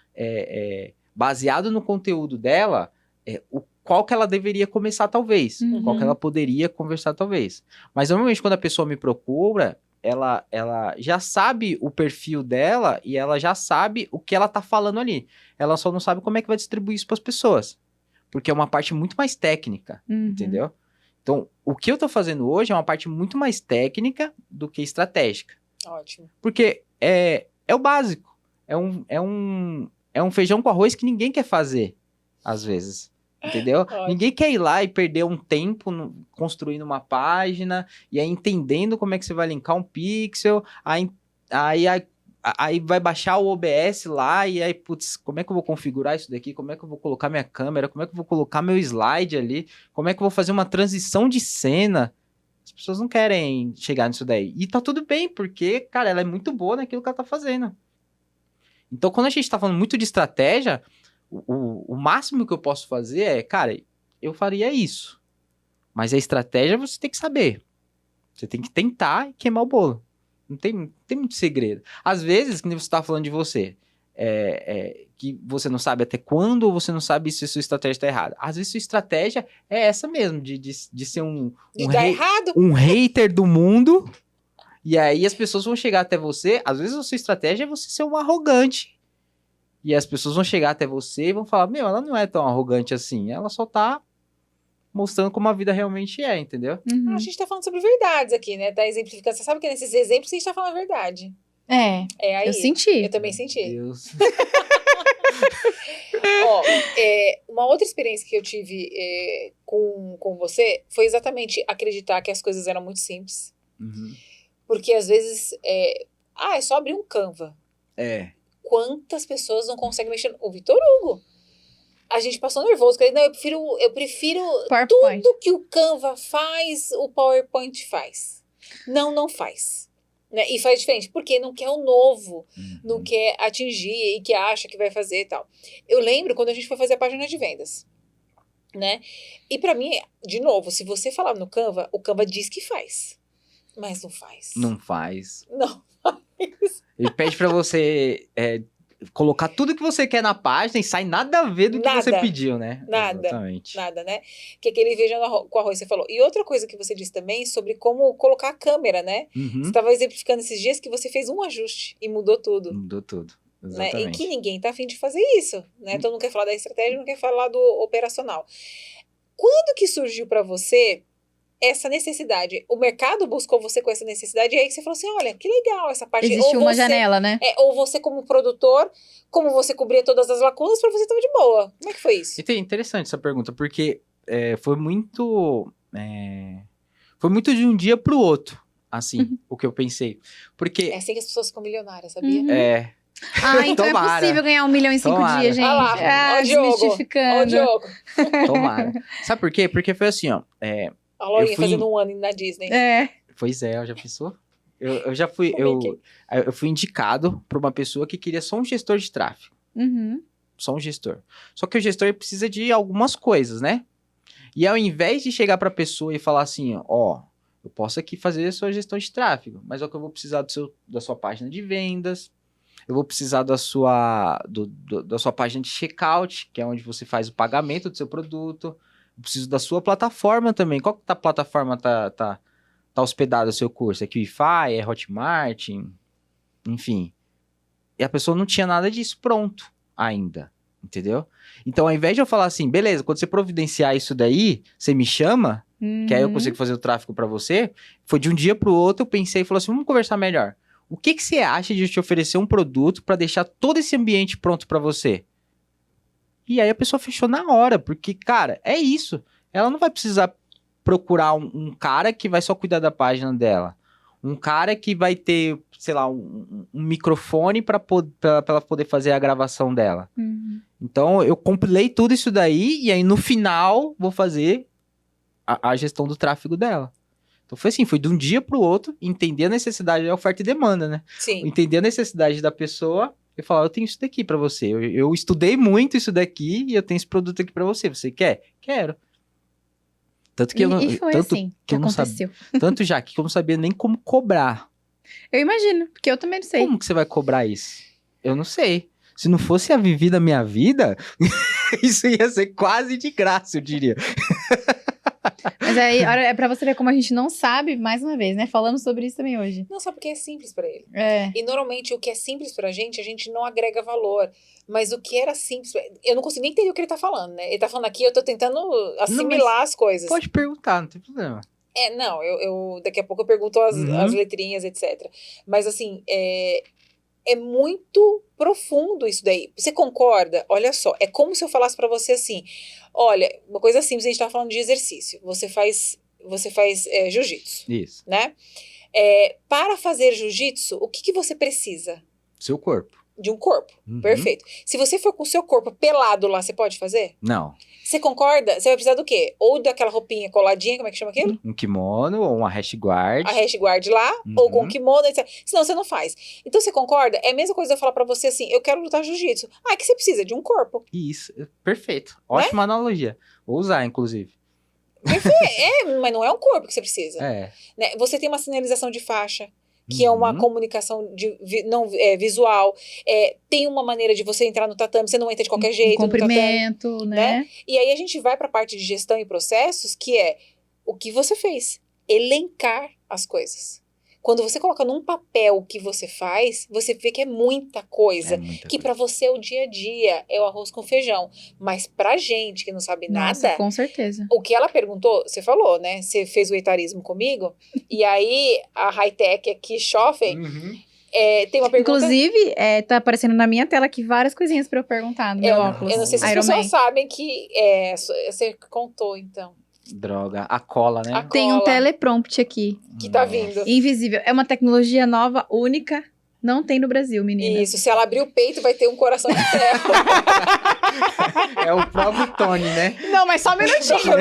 baseado no conteúdo dela, qual que ela deveria começar talvez, qual que ela poderia conversar talvez. Mas normalmente quando a pessoa me procura, ela já sabe o perfil dela e ela já sabe o que ela tá falando ali. Ela só não sabe como é que vai distribuir isso para as pessoas. Porque é uma parte muito mais técnica, entendeu? Então, o que eu tô fazendo hoje é uma parte muito mais técnica do que estratégica. Ótimo. Porque é o básico. É um feijão com arroz que ninguém quer fazer, às vezes. Entendeu? Ótimo. Ninguém quer ir lá e perder um tempo construindo uma página, e aí entendendo como é que você vai linkar um pixel, aí vai baixar o OBS lá, e aí, putz, como é que eu vou configurar isso daqui? Como é que eu vou colocar minha câmera? Como é que eu vou colocar meu slide ali? Como é que eu vou fazer uma transição de cena? As pessoas não querem chegar nisso daí. E tá tudo bem, porque, cara, ela é muito boa naquilo que ela tá fazendo. Então, quando a gente tá falando muito de estratégia, o máximo que eu posso fazer é, cara, eu faria isso. Mas a estratégia você tem que saber. Você tem que tentar e queimar o bolo. Não tem muito segredo. Às vezes, que nem você tá falando de você, que você não sabe até quando, ou você não sabe se a sua estratégia está errada. Às vezes, sua estratégia é essa mesmo, de ser um hater do mundo, e aí as pessoas vão chegar até você. Às vezes, a sua estratégia é você ser um arrogante. E as pessoas vão chegar até você e vão falar, meu, ela não é tão arrogante assim, ela só tá mostrando como a vida realmente é, entendeu? Uhum. A gente tá falando sobre verdades aqui, né? Tá exemplificando. Você sabe que nesses exemplos a gente tá falando a verdade. É, Aí. eu senti. Eu também senti. Meu Deus. Ó, uma outra experiência que eu tive com você foi exatamente acreditar que as coisas eram muito simples. Uhum. Porque às vezes é só abrir um Canva. Quantas pessoas não conseguem mexer? O Vitor Hugo. A gente passou nervoso. Porque, não, eu prefiro PowerPoint. tudo que o Canva faz, o PowerPoint faz. Não faz. Né? E faz diferente. Porque não quer o novo. Não quer atingir e que acha que vai fazer e tal. Eu lembro quando a gente foi fazer a página de vendas. Né? E pra mim, de novo, se você falar no Canva, o Canva diz que faz. Mas não faz. Não faz. Não. Ele pede pra você colocar tudo que você quer na página e sai nada a ver do que você pediu, né? Nada. Exatamente. Nada, né? Que aquele feijão com arroz você falou. E outra coisa que você disse também sobre como colocar a câmera, né? Uhum. Você estava exemplificando esses dias que você fez um ajuste e mudou tudo. Mudou tudo. Né? Exatamente. E que ninguém tá afim de fazer isso, né? Todo mundo quer falar da estratégia, não quer falar do operacional. Quando que surgiu para você essa necessidade? O mercado buscou você com essa necessidade e aí você falou assim, olha, que legal essa parte. Existe uma janela, né? Ou você como produtor, como você cobria todas as lacunas, para você estava de boa. Como é que foi isso? E interessante essa pergunta, porque foi muito de um dia pro outro, assim, o que eu pensei. Porque... É assim que as pessoas ficam milionárias, sabia? Então Tomara. é possível ganhar 1 milhão em 5 dias, gente. Olha lá, ó o Diogo. Desmistificando. Ó o Diogo. Tomara. Sabe por quê? Porque foi assim, ó. A Laurinha fazendo um ano na Disney. Pois é, já pensou? Eu já fui... Eu fui indicado por uma pessoa que queria só um gestor de tráfego. Uhum. Só um gestor. Só que o gestor precisa de algumas coisas, né? E ao invés de chegar pra pessoa e falar assim, ó, eu posso aqui fazer a sua gestão de tráfego, mas é o que eu vou precisar da sua página de vendas, eu vou precisar da sua página de checkout, que é onde você faz o pagamento do seu produto, eu preciso da sua plataforma também. Qual que plataforma tá hospedado o seu curso? É QIFI? É Hotmart? Enfim. E a pessoa não tinha nada disso pronto ainda, entendeu? Então, ao invés de eu falar assim, beleza, quando você providenciar isso daí, você me chama, que aí eu consigo fazer o tráfego pra você, foi de um dia pro outro, eu pensei e falei assim, vamos conversar melhor. O que você acha de eu te oferecer um produto pra deixar todo esse ambiente pronto pra você? E aí a pessoa fechou na hora, porque, cara, é isso. Ela não vai precisar procurar um cara que vai só cuidar da página dela. Um cara que vai ter, sei lá, um microfone pra ela poder fazer a gravação dela. Uhum. Então, eu compilei tudo isso daí, e aí no final, vou fazer a gestão do tráfego dela. Então, foi assim, foi de um dia pro outro, entender a necessidade da oferta e demanda, né? Sim. Entender a necessidade da pessoa e falar, eu tenho isso daqui pra você. Eu estudei muito isso daqui e eu tenho esse produto aqui pra você. Você quer? Quero. Tanto que E foi assim que aconteceu. Tanto já que eu não sabia nem como cobrar. Eu imagino, porque eu também não sei. Como que você vai cobrar isso? Eu não sei. Se não fosse a Vivi da minha vida, isso ia ser quase de graça, eu diria. Mas aí, é pra você ver como a gente não sabe, mais uma vez, né? Falamos sobre isso também hoje. Não, só porque é simples pra ele. É. E normalmente o que é simples pra gente, a gente não agrega valor. Mas o que era simples, eu não consigo nem entender o que ele tá falando, né? Ele tá falando aqui, eu tô tentando assimilar as coisas. Pode perguntar, não tem problema. Não, eu daqui a pouco eu pergunto as letrinhas, etc. Mas, assim, é muito profundo isso daí. Você concorda? Olha só, é como se eu falasse pra você assim, olha, uma coisa simples, a gente tá falando de exercício. Você faz jiu-jitsu, Isso. né? Para fazer jiu-jitsu, o que você precisa? Seu corpo. De um corpo, perfeito. Se você for com o seu corpo pelado lá, você pode fazer? Não. Você concorda? Você vai precisar do quê? Ou daquela roupinha coladinha, como é que chama aquilo? Um kimono ou uma rash guard. A rash guard lá, ou com o kimono, etc. Senão você não faz. Então você concorda? É a mesma coisa eu falar pra você assim, eu quero lutar jiu-jitsu. Ah, que você precisa de um corpo. Isso, perfeito. Ótima analogia. Vou usar, inclusive. Mas não é um corpo que você precisa. É. Né? Você tem uma sinalização de faixa, que é uma comunicação visual. Tem uma maneira de você entrar no tatame, você não entra de qualquer jeito. Comprimento, no tatame, né? E aí a gente vai para a parte de gestão e processos, que é o que você fez. Elencar as coisas. Quando você coloca num papel o que você faz, você vê que é muita coisa. Que para você é o dia a dia, é o arroz com feijão. Mas pra gente que não sabe nada... Com certeza. O que ela perguntou, você falou, né? Você fez o etarismo comigo. E aí, a high-tech aqui, Schoffen, tem uma pergunta... Inclusive, tá aparecendo na minha tela aqui várias coisinhas pra eu perguntar no meu óculos. Eu não sei se as pessoas sabem que... você contou, então. Droga, a cola, né? Tem um teleprompt aqui. Que tá vindo. Invisível. É uma tecnologia nova, única. Não tem no Brasil, menina. Isso, se ela abrir o peito, vai ter um coração de ferro. É o próprio Tony, né? Não, mas só um minutinho.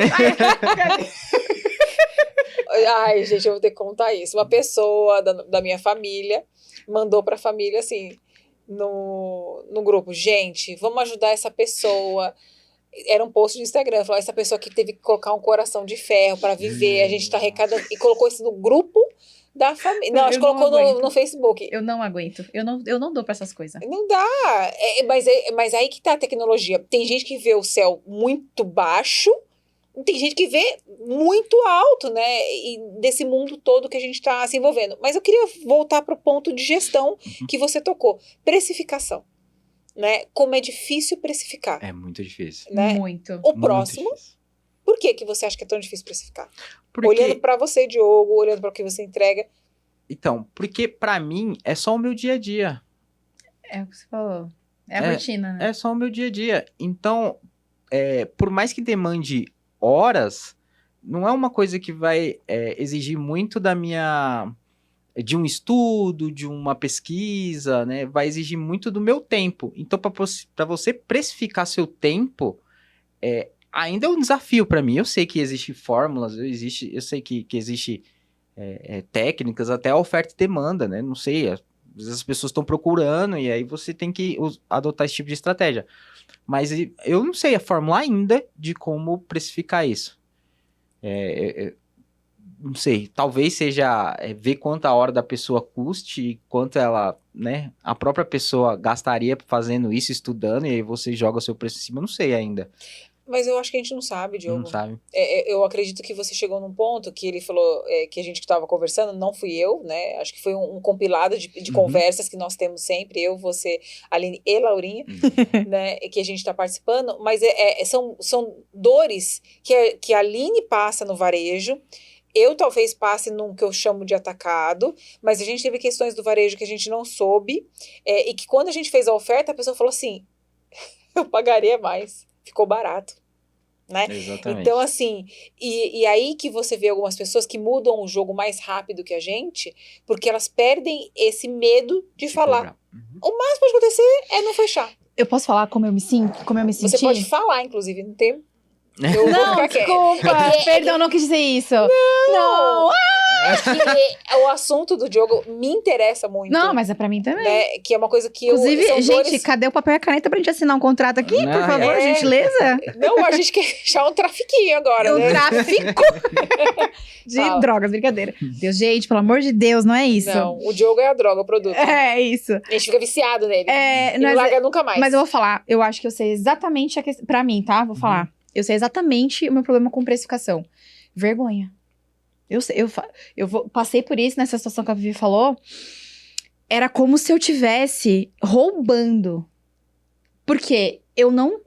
Ai, gente, eu vou ter que contar isso. Uma pessoa da minha família mandou pra família, assim, no grupo. Gente, vamos ajudar essa pessoa. Era um post do Instagram, falou, essa pessoa que teve que colocar um coração de ferro pra viver, a gente tá arrecadando, e colocou isso no grupo da família. Não, acho que colocou no Facebook. Eu não aguento, eu não dou pra essas coisas. Não dá, mas aí que tá a tecnologia. Tem gente que vê o céu muito baixo, tem gente que vê muito alto, né, e desse mundo todo que a gente tá se envolvendo. Mas eu queria voltar pro ponto de gestão que você tocou, precificação. Né? Como é difícil precificar. É muito difícil. Né? Muito. O próximo, por que você acha que é tão difícil precificar? Olhando pra você, Diogo, olhando para o que você entrega. Então, porque pra mim é só o meu dia a dia. É o que você falou. É a rotina, né? É só o meu dia a dia. Então, por mais que demande horas, não é uma coisa que vai exigir muito de um estudo, de uma pesquisa, né? Vai exigir muito do meu tempo. Então, para você precificar seu tempo, ainda é um desafio para mim. Eu sei que existem fórmulas, eu sei que existe técnicas, até a oferta e demanda, né? Não sei, às vezes as pessoas estão procurando e aí você tem que adotar esse tipo de estratégia. Mas eu não sei a fórmula ainda de como precificar isso. Não sei, talvez seja ver quanto a hora da pessoa custe e quanto ela, né, a própria pessoa gastaria fazendo isso, estudando, e aí você joga o seu preço em cima, eu não sei ainda. Mas eu acho que a gente não sabe, Diogo. Não sabe. Eu acredito que você chegou num ponto que ele falou, que a gente que estava conversando, não fui eu, né, acho que foi um compilado de conversas que nós temos sempre, eu, você, Aline e Laurinha, né, que a gente está participando, mas são dores que a Aline passa no varejo. Eu talvez passe num que eu chamo de atacado, mas a gente teve questões do varejo que a gente não soube, e que quando a gente fez a oferta, a pessoa falou assim, eu pagaria mais, ficou barato, né? Exatamente. Então, assim, e aí que você vê algumas pessoas que mudam o jogo mais rápido que a gente, porque elas perdem esse medo de falar. O mais que pode acontecer é não fechar. Eu posso falar como eu me sinto? Você pode falar, inclusive, não tem... Não, desculpa, perdão, não quis dizer isso. Não. Que o assunto do Diogo me interessa muito. Não, mas é pra mim também. Né? Que é uma coisa que inclusive, gente, cadê o papel e a caneta pra gente assinar um contrato aqui? Por favor, gentileza? Não, a gente quer achar um trafiquinho agora, né? Tráfico de drogas, brincadeira. Deus, gente, pelo amor de Deus, não é isso. Não, o Diogo é a droga, o produto. É isso. A gente fica viciado nele. E não larga nunca mais. Mas eu vou falar, eu acho que eu sei exatamente a questão. Pra mim, tá? Vou falar. Eu sei exatamente o meu problema com precificação. Vergonha. Passei por isso nessa situação que a Vivi falou. Era como se eu tivesse roubando. Porque eu não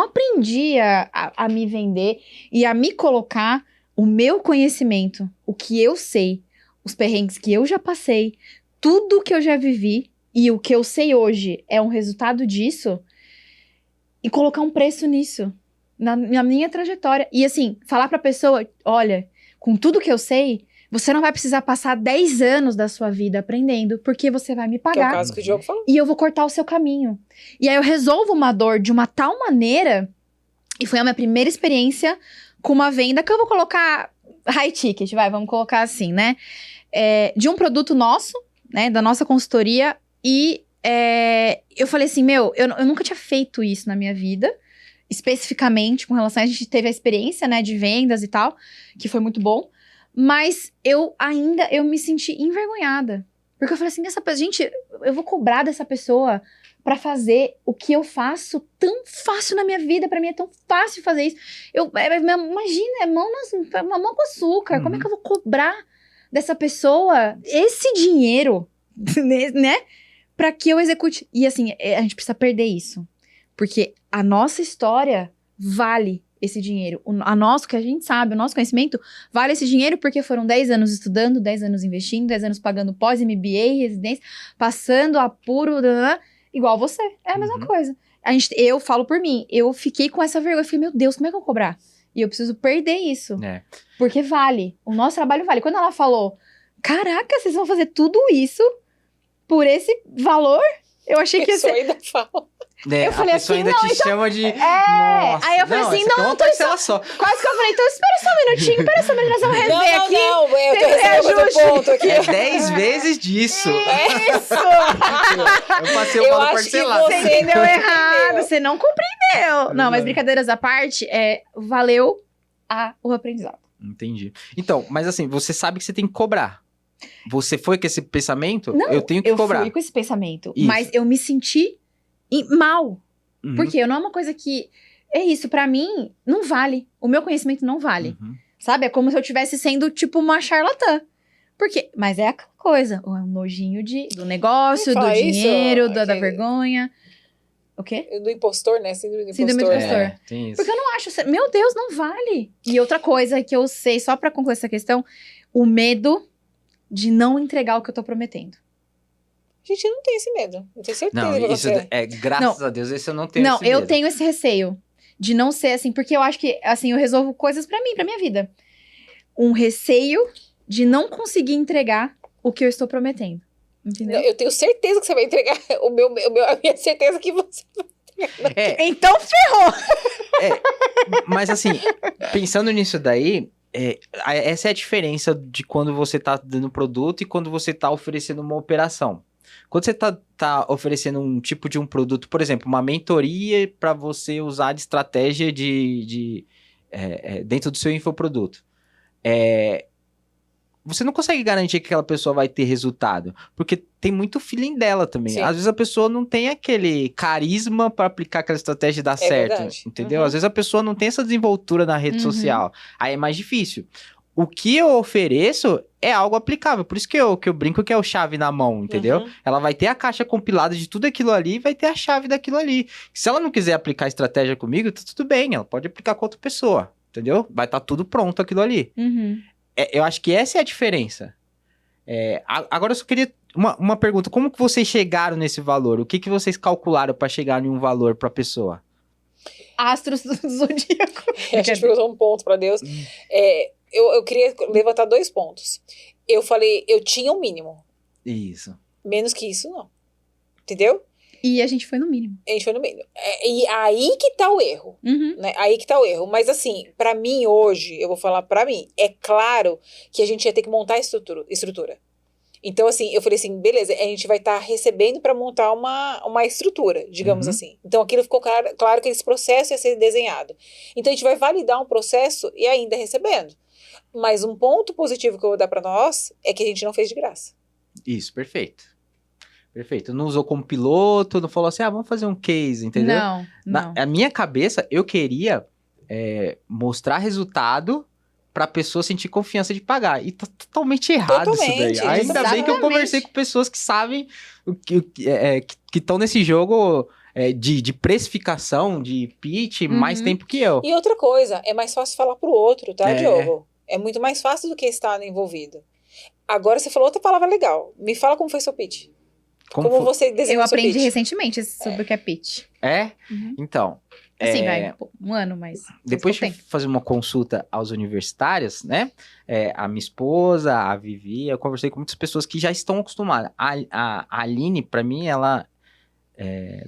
aprendi a me vender e a me colocar o meu conhecimento, o que eu sei, os perrengues que eu já passei, tudo que eu já vivi e o que eu sei hoje é um resultado disso, e colocar um preço nisso, na minha trajetória. E assim, falar pra pessoa, olha, com tudo que eu sei, você não vai precisar passar 10 anos da sua vida aprendendo, porque você vai me Que é o pagar. caso que o Diogo falou. E eu vou cortar o seu caminho. E aí eu resolvo uma dor de uma tal maneira, e foi a minha primeira experiência com uma venda que eu vou colocar high ticket, vamos colocar assim, né? De um produto nosso, né, da nossa consultoria, e eu falei assim, eu nunca tinha feito isso na minha vida, especificamente com relação a gente teve a experiência, né, de vendas e tal, que foi muito bom, mas eu me senti envergonhada, porque eu falei assim, gente, eu vou cobrar dessa pessoa pra fazer o que eu faço tão fácil na minha vida, pra mim é tão fácil fazer isso, imagina, mão com açúcar, como é que eu vou cobrar dessa pessoa esse dinheiro, né? Pra que eu execute. E assim, a gente precisa perder isso. Porque a nossa história vale esse dinheiro. O que a gente sabe, o nosso conhecimento vale esse dinheiro porque foram 10 anos estudando, 10 anos investindo, 10 anos pagando pós-MBA, residência, passando apuro, igual você. É a mesma coisa. Eu falo por mim, eu fiquei com essa vergonha. Eu falei, meu Deus, como é que eu vou cobrar? E eu preciso perder isso. Porque vale. O nosso trabalho vale. Quando ela falou, caraca, vocês vão fazer tudo isso por esse valor? Eu achei que ia ser... ainda fala. Eu falei a pessoa assim, ainda não, te então... chama de... Nossa, aí eu falei assim, não, tô só. Quase que eu falei, então espera só um minutinho, nós vamos rever aqui. Não, eu tô recebendo outro ponto aqui. É 10 vezes disso. Isso! Eu passei o bolo parcelado. Você entendeu errado, você não compreendeu. Não, mas brincadeiras à parte, valeu o aprendizado. Entendi. Então, mas assim, você sabe que você tem que cobrar. Você foi com esse pensamento? Não, eu tenho que cobrar. Eu fui com esse pensamento, Isso. mas eu me senti mal. Porque não é uma coisa que... É isso, pra mim, não vale. O meu conhecimento não vale. Sabe? É como se eu estivesse sendo, tipo, uma charlatã. Mas é aquela coisa. O nojinho do negócio, do dinheiro, da vergonha. O quê? Do impostor, né? Síndrome do Síndrome impostor. do impostor. Tem isso. Porque eu não acho... Meu Deus, não vale. E outra coisa que eu sei, só pra concluir essa questão, o medo de não entregar o que eu tô prometendo. A gente não tem esse medo. Eu tenho certeza Não, que isso você... graças a Deus, esse eu não tenho Não, esse medo. eu tenho esse receio de não ser assim, porque eu acho que, assim, eu resolvo coisas pra mim, pra minha vida. Um receio de não conseguir entregar o que eu estou prometendo. Entendeu? Eu tenho certeza que você vai entregar. A minha certeza que você vai entregar. Então ferrou! Mas assim, pensando nisso daí, essa é a diferença de quando você tá dando produto e quando você tá oferecendo uma operação. Quando você tá oferecendo um tipo de um produto, por exemplo, uma mentoria para você usar de estratégia dentro do seu infoproduto. Você não consegue garantir que aquela pessoa vai ter resultado, porque tem muito feeling dela também. Sim. Às vezes a pessoa não tem aquele carisma para aplicar aquela estratégia e dar certo, verdade. entendeu? Às vezes a pessoa não tem essa desenvoltura na rede social, aí é mais difícil. O que eu ofereço é algo aplicável, por isso que eu brinco que é o chave na mão, entendeu? Ela vai ter a caixa compilada de tudo aquilo ali e vai ter a chave daquilo ali. Se ela não quiser aplicar a estratégia comigo, tá tudo bem, ela pode aplicar com outra pessoa, entendeu? Vai estar tudo pronto aquilo ali. Eu acho que essa é a diferença. Agora eu só queria uma pergunta. Como que vocês chegaram nesse valor? O que vocês calcularam para chegar em um valor para a pessoa? Astros do zodíaco. A gente perguntou um ponto para Deus. Eu queria levantar 2 pontos. Eu falei, eu tinha um mínimo. Isso. Menos que isso, não. Entendeu? E a gente foi no mínimo. A gente foi no mínimo. E aí que tá o erro. Né? Aí que tá o erro. Mas assim, pra mim hoje, eu vou falar pra mim, é claro que a gente ia ter que montar a estrutura. Então assim, eu falei assim, beleza, a gente vai estar recebendo pra montar uma estrutura, digamos assim. Então aquilo ficou claro que esse processo ia ser desenhado. Então a gente vai validar um processo e ainda recebendo. Mas um ponto positivo que eu vou dar pra nós é que a gente não fez de graça. Isso, perfeito. Perfeito. Não usou como piloto, não falou assim, vamos fazer um case, entendeu? Não. Na minha cabeça, eu queria mostrar resultado pra pessoa sentir confiança de pagar. E tá totalmente errado isso daí. Ainda bem que eu conversei com pessoas que sabem que estão nesse jogo de precificação, de pitch, mais tempo que eu. E outra coisa, é mais fácil falar pro outro, tá, Diogo? É muito mais fácil do que estar envolvido. Agora você falou outra palavra legal. Me fala como foi seu pitch. Como foi? você desenhou Eu seu aprendi pitch. recentemente sobre o que é pitch. É? Uhum. Então... Assim, vai, um ano, mas... Depois de fazer uma consulta aos universitários, né? A minha esposa, a Vivi, eu conversei com muitas pessoas que já estão acostumadas. A Aline, pra mim, ela...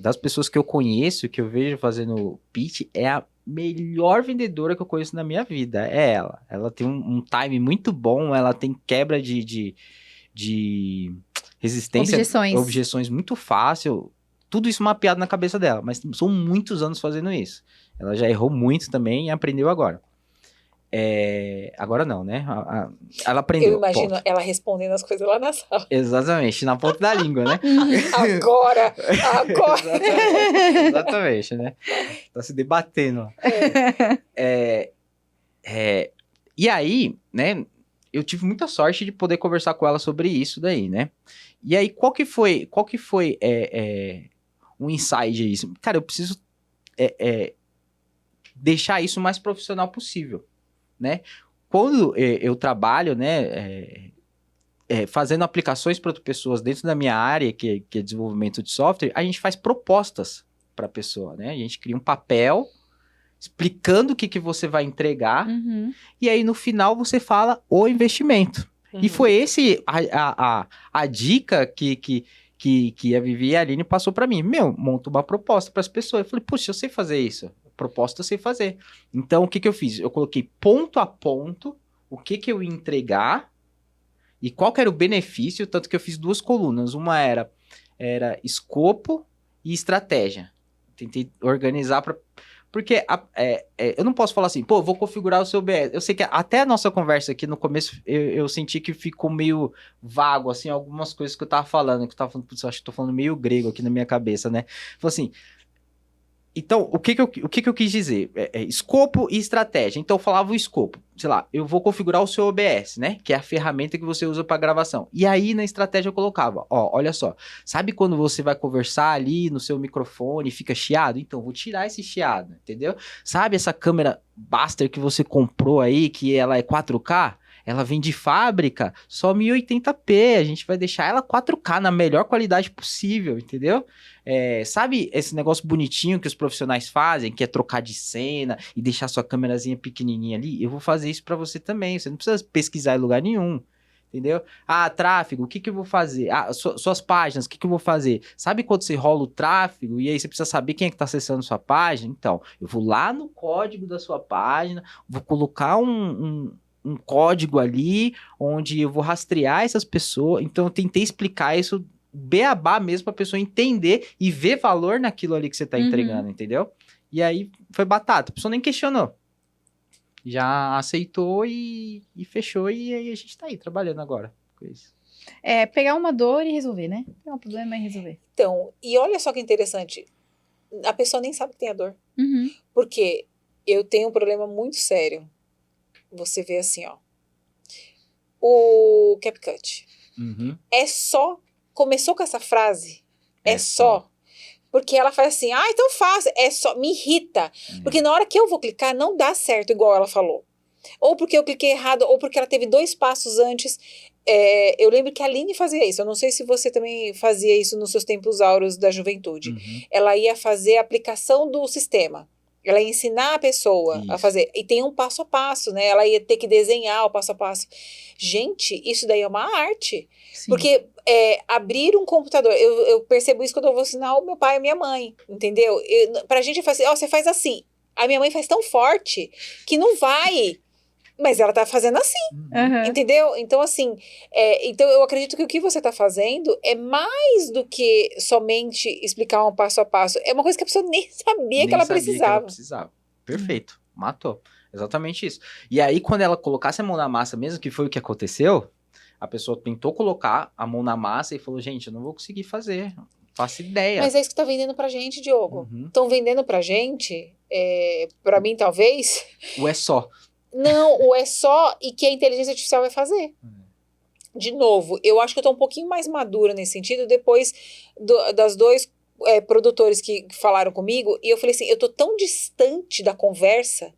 das pessoas que eu conheço, que eu vejo fazendo pitch, é a melhor vendedora que eu conheço na minha vida. É ela. Ela tem um time muito bom, ela tem quebra de resistência, objeções muito fácil. Tudo isso mapeado na cabeça dela, mas são muitos anos fazendo isso. Ela já errou muito também e aprendeu agora. Agora não, né? Ela aprendeu. Eu imagino ela respondendo as coisas lá na sala. Exatamente, na ponta da língua, né? Agora! Exatamente, né? Tá se debatendo. E aí, né? Eu tive muita sorte de poder conversar com ela sobre isso daí, né? E aí, qual que foi um insight aí? Cara, eu preciso deixar isso o mais profissional possível, né? Quando eu trabalho, né, fazendo aplicações para outras pessoas dentro da minha área, que é desenvolvimento de software, a gente faz propostas para a pessoa, né? A gente cria um papel explicando o que você vai entregar, e aí no final você fala o investimento. E foi esse a dica que a Vivi e a Aline passou pra mim. Monta uma proposta pras pessoas. Eu falei, puxa, eu sei fazer isso. Proposta eu sei fazer. Então, o que eu fiz? Eu coloquei ponto a ponto o que eu ia entregar e qual que era o benefício, tanto que eu fiz 2 colunas. Uma era escopo e estratégia. Tentei organizar pra... Porque eu não posso falar assim, pô, vou configurar o seu OBS. Eu sei que até a nossa conversa aqui no começo, eu senti que ficou meio vago, assim, algumas coisas que eu tava falando, putz, eu acho que tô falando meio grego aqui na minha cabeça, né? Falei assim, então, o que eu quis dizer? Escopo e estratégia. Então, eu falava o escopo. Sei lá, eu vou configurar o seu OBS, né? Que é a ferramenta que você usa para gravação. E aí, na estratégia, eu colocava, olha só. Sabe quando você vai conversar ali no seu microfone e fica chiado? Então, vou tirar esse chiado, entendeu? Sabe essa câmera Buster que você comprou aí, que ela é 4K? Ela vem de fábrica, só 1080p. A gente vai deixar ela 4K na melhor qualidade possível, entendeu? Sabe esse negócio bonitinho que os profissionais fazem, que é trocar de cena e deixar sua câmerazinha pequenininha ali? Eu vou fazer isso pra você também. Você não precisa pesquisar em lugar nenhum, entendeu? Tráfego, o que eu vou fazer? Suas páginas, o que eu vou fazer? Sabe quando você rola o tráfego e aí você precisa saber quem é que tá acessando sua página? Então, eu vou lá no código da sua página, vou colocar um código ali, onde eu vou rastrear essas pessoas. Então, eu tentei explicar isso beabá mesmo pra pessoa entender e ver valor naquilo ali que você tá entregando, entendeu? E aí, foi batata. A pessoa nem questionou. Já aceitou e fechou, e aí a gente tá aí, trabalhando agora com isso. Pegar uma dor e resolver, né? Pegar um problema e resolver. Então, e olha só que interessante. A pessoa nem sabe que tem a dor. Porque eu tenho um problema muito sério. Você vê assim, ó. O CapCut. Começou com essa frase. É só. Porque ela faz assim, então faz. É só. Me irrita. Porque na hora que eu vou clicar, não dá certo, igual ela falou. Ou porque eu cliquei errado, ou porque ela teve 2 passos antes. Eu lembro que a Aline fazia isso. Eu não sei se você também fazia isso nos seus tempos áureos da juventude. Ela ia fazer a aplicação do sistema. Ela ia ensinar a pessoa a fazer. E tem um passo a passo, né? Ela ia ter que desenhar o passo a passo. Gente, isso daí é uma arte. Sim. Porque abrir um computador... Eu percebo isso quando eu vou ensinar o meu pai e a minha mãe. Entendeu? Pra gente fazer... você faz assim. A minha mãe faz tão forte que não vai... Mas ela tá fazendo assim, entendeu? Então, assim, então eu acredito que o que você tá fazendo é mais do que somente explicar um passo a passo. É uma coisa que a pessoa nem sabia que ela precisava. Perfeito, matou. Exatamente isso. E aí, quando ela colocasse a mão na massa mesmo, que foi o que aconteceu, a pessoa tentou colocar a mão na massa e falou, gente, eu não vou conseguir fazer, não faço ideia. Mas é isso que tá vendendo pra gente, Diogo. Estão vendendo pra gente, pra mim, talvez... O é só. Não, o é só e que a inteligência artificial vai fazer. De novo, eu acho que eu tô um pouquinho mais madura nesse sentido, depois das 2 produtores que falaram comigo, e eu falei assim, eu tô tão distante da conversa,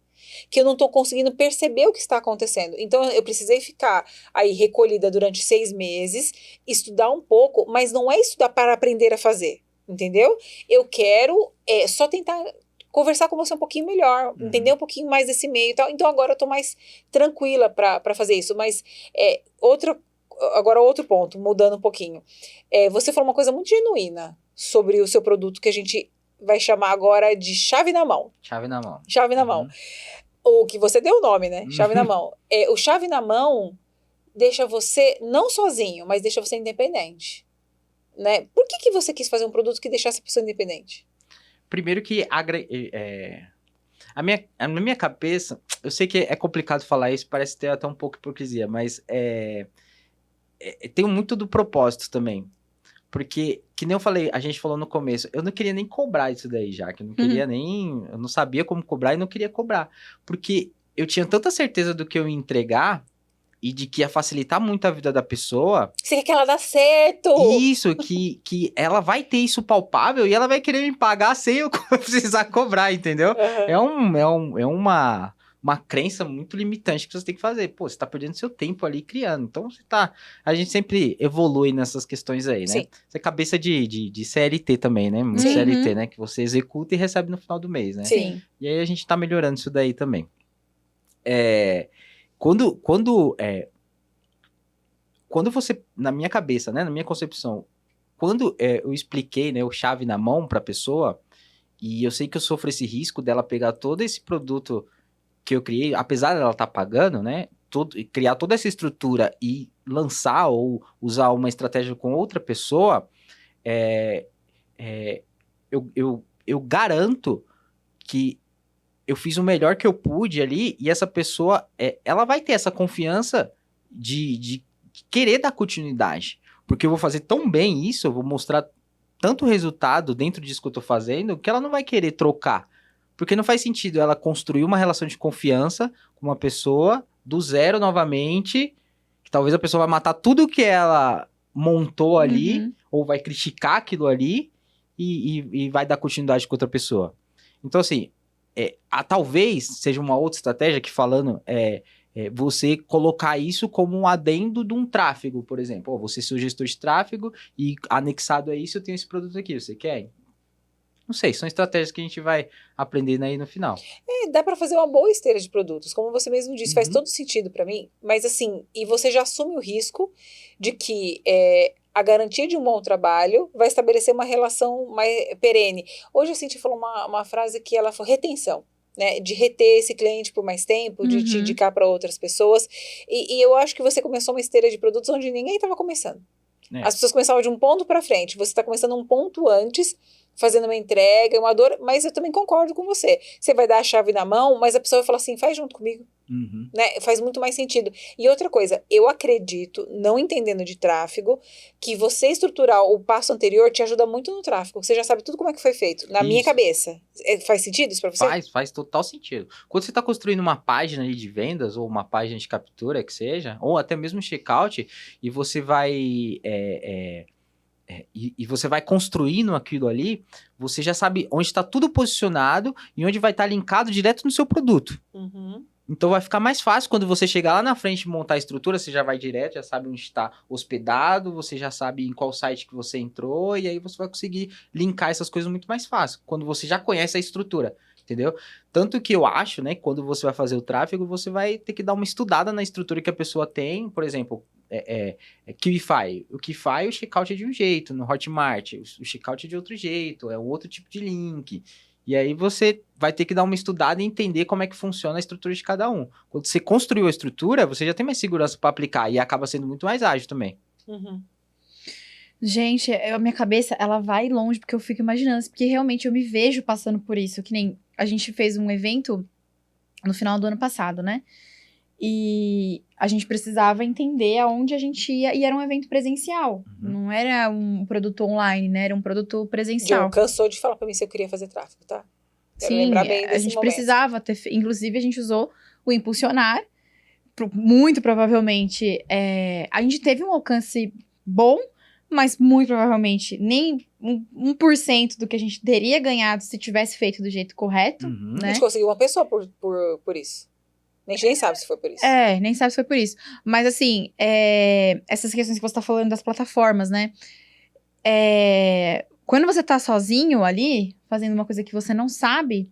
que eu não tô conseguindo perceber o que está acontecendo. Então, eu precisei ficar aí recolhida durante 6 meses, estudar um pouco, mas não é estudar para aprender a fazer, entendeu? Eu quero só tentar conversar com você um pouquinho melhor, entender um pouquinho mais desse meio e tal. Então, agora eu tô mais tranquila para fazer isso. Mas, agora outro ponto, mudando um pouquinho. Você falou uma coisa muito genuína sobre o seu produto, que a gente vai chamar agora de chave na mão. Chave na mão. Chave na mão. O que você deu o nome, né? Chave na mão. O chave na mão deixa você não sozinho, mas deixa você independente. Né? Por que você quis fazer um produto que deixasse a pessoa independente? Primeiro que na minha cabeça, eu sei que é complicado falar isso, parece ter até um pouco de hipocrisia, mas tem muito do propósito também. Porque, que nem eu falei, a gente falou no começo, eu não queria nem cobrar isso daí já, que eu não queria eu não sabia como cobrar e não queria cobrar. Porque eu tinha tanta certeza do que eu ia entregar e de que ia facilitar muito a vida da pessoa. Você quer que ela dê certo! Isso, que ela vai ter isso palpável e ela vai querer me pagar sem eu precisar cobrar, entendeu? É uma crença muito limitante que você tem que fazer. Pô, você tá perdendo seu tempo ali criando. Então, a gente sempre evolui nessas questões aí, né? Sim. Você é cabeça de CLT também, né? Muito CLT, né? Que você executa e recebe no final do mês, né? Sim. E aí a gente tá melhorando isso daí também. Quando você, na minha cabeça, né, na minha concepção, quando eu expliquei, né, o chave na mão pra pessoa, e eu sei que eu sofro esse risco dela pegar todo esse produto que eu criei, apesar dela estar pagando, né, criar toda essa estrutura e lançar ou usar uma estratégia com outra pessoa, eu garanto que eu fiz o melhor que eu pude ali, e essa pessoa, ela vai ter essa confiança de querer dar continuidade. Porque eu vou fazer tão bem isso, eu vou mostrar tanto resultado dentro disso que eu tô fazendo, que ela não vai querer trocar. Porque não faz sentido ela construir uma relação de confiança com uma pessoa do zero novamente, que talvez a pessoa vai matar tudo que ela montou ali, ou vai criticar aquilo ali, e vai dar continuidade com outra pessoa. Então, assim, talvez seja uma outra estratégia que falando, você colocar isso como um adendo de um tráfego, por exemplo. Você é o gestor de tráfego e anexado a isso eu tenho esse produto aqui, você quer? Não sei, são estratégias que a gente vai aprendendo aí no final. Dá pra fazer uma boa esteira de produtos, como você mesmo disse, faz todo sentido pra mim, mas assim, e você já assume o risco de que a garantia de um bom trabalho vai estabelecer uma relação mais perene. Hoje a Cintia falou uma frase que ela falou, retenção. Né, de reter esse cliente por mais tempo, de te indicar para outras pessoas. E eu acho que você começou uma esteira de produtos onde ninguém estava começando. As pessoas começavam de um ponto para frente. Você está começando um ponto antes, fazendo uma entrega, uma dor, mas eu também concordo com você. Você vai dar a chave na mão, mas a pessoa vai falar assim, faz junto comigo. Né? Faz muito mais sentido. E outra coisa, eu acredito, não entendendo de tráfego, que você estruturar o passo anterior te ajuda muito no tráfego. Você já sabe tudo como é que foi feito. Na minha cabeça. Faz sentido isso pra você? Faz total sentido. Quando você está construindo uma página ali de vendas, ou uma página de captura, que seja, ou até mesmo checkout, e você vai... E você vai construindo aquilo ali, você já sabe onde está tudo posicionado e onde vai estar linkado direto no seu produto. Então vai ficar mais fácil quando você chegar lá na frente e montar a estrutura, você já vai direto, já sabe onde está hospedado, você já sabe em qual site que você entrou, e aí você vai conseguir linkar essas coisas muito mais fácil, quando você já conhece a estrutura, entendeu? Tanto que eu acho, né, quando você vai fazer o tráfego, você vai ter que dar uma estudada na estrutura que a pessoa tem, por exemplo, Qify. O Qify, o checkout é de um jeito, no Hotmart, o checkout é de outro jeito, é um outro tipo de link. E aí você vai ter que dar uma estudada e entender como é que funciona a estrutura de cada um. Quando você construiu a estrutura, você já tem mais segurança para aplicar e acaba sendo muito mais ágil também. Gente, a minha cabeça, ela vai longe, porque eu fico imaginando, porque realmente eu me vejo passando por isso, que nem a gente fez um evento no final do ano passado, né? E a gente precisava entender aonde a gente ia, e era um evento presencial, não era um produto online, né? Era um produto presencial. John cansou de falar pra mim se eu queria fazer tráfego, tá? Quero Sim, lembrar bem a desse gente momento. precisava ter, inclusive a gente usou o Impulsionar, muito provavelmente, a gente teve um alcance bom, mas muito provavelmente nem 1% do que a gente teria ganhado se tivesse feito do jeito correto, Uhum. A né? gente conseguiu uma pessoa por isso. A gente nem sabe se foi por isso. Nem sabe se foi por isso. Mas assim, essas questões que você tá falando das plataformas, né? Quando você tá sozinho ali, fazendo uma coisa que você não sabe,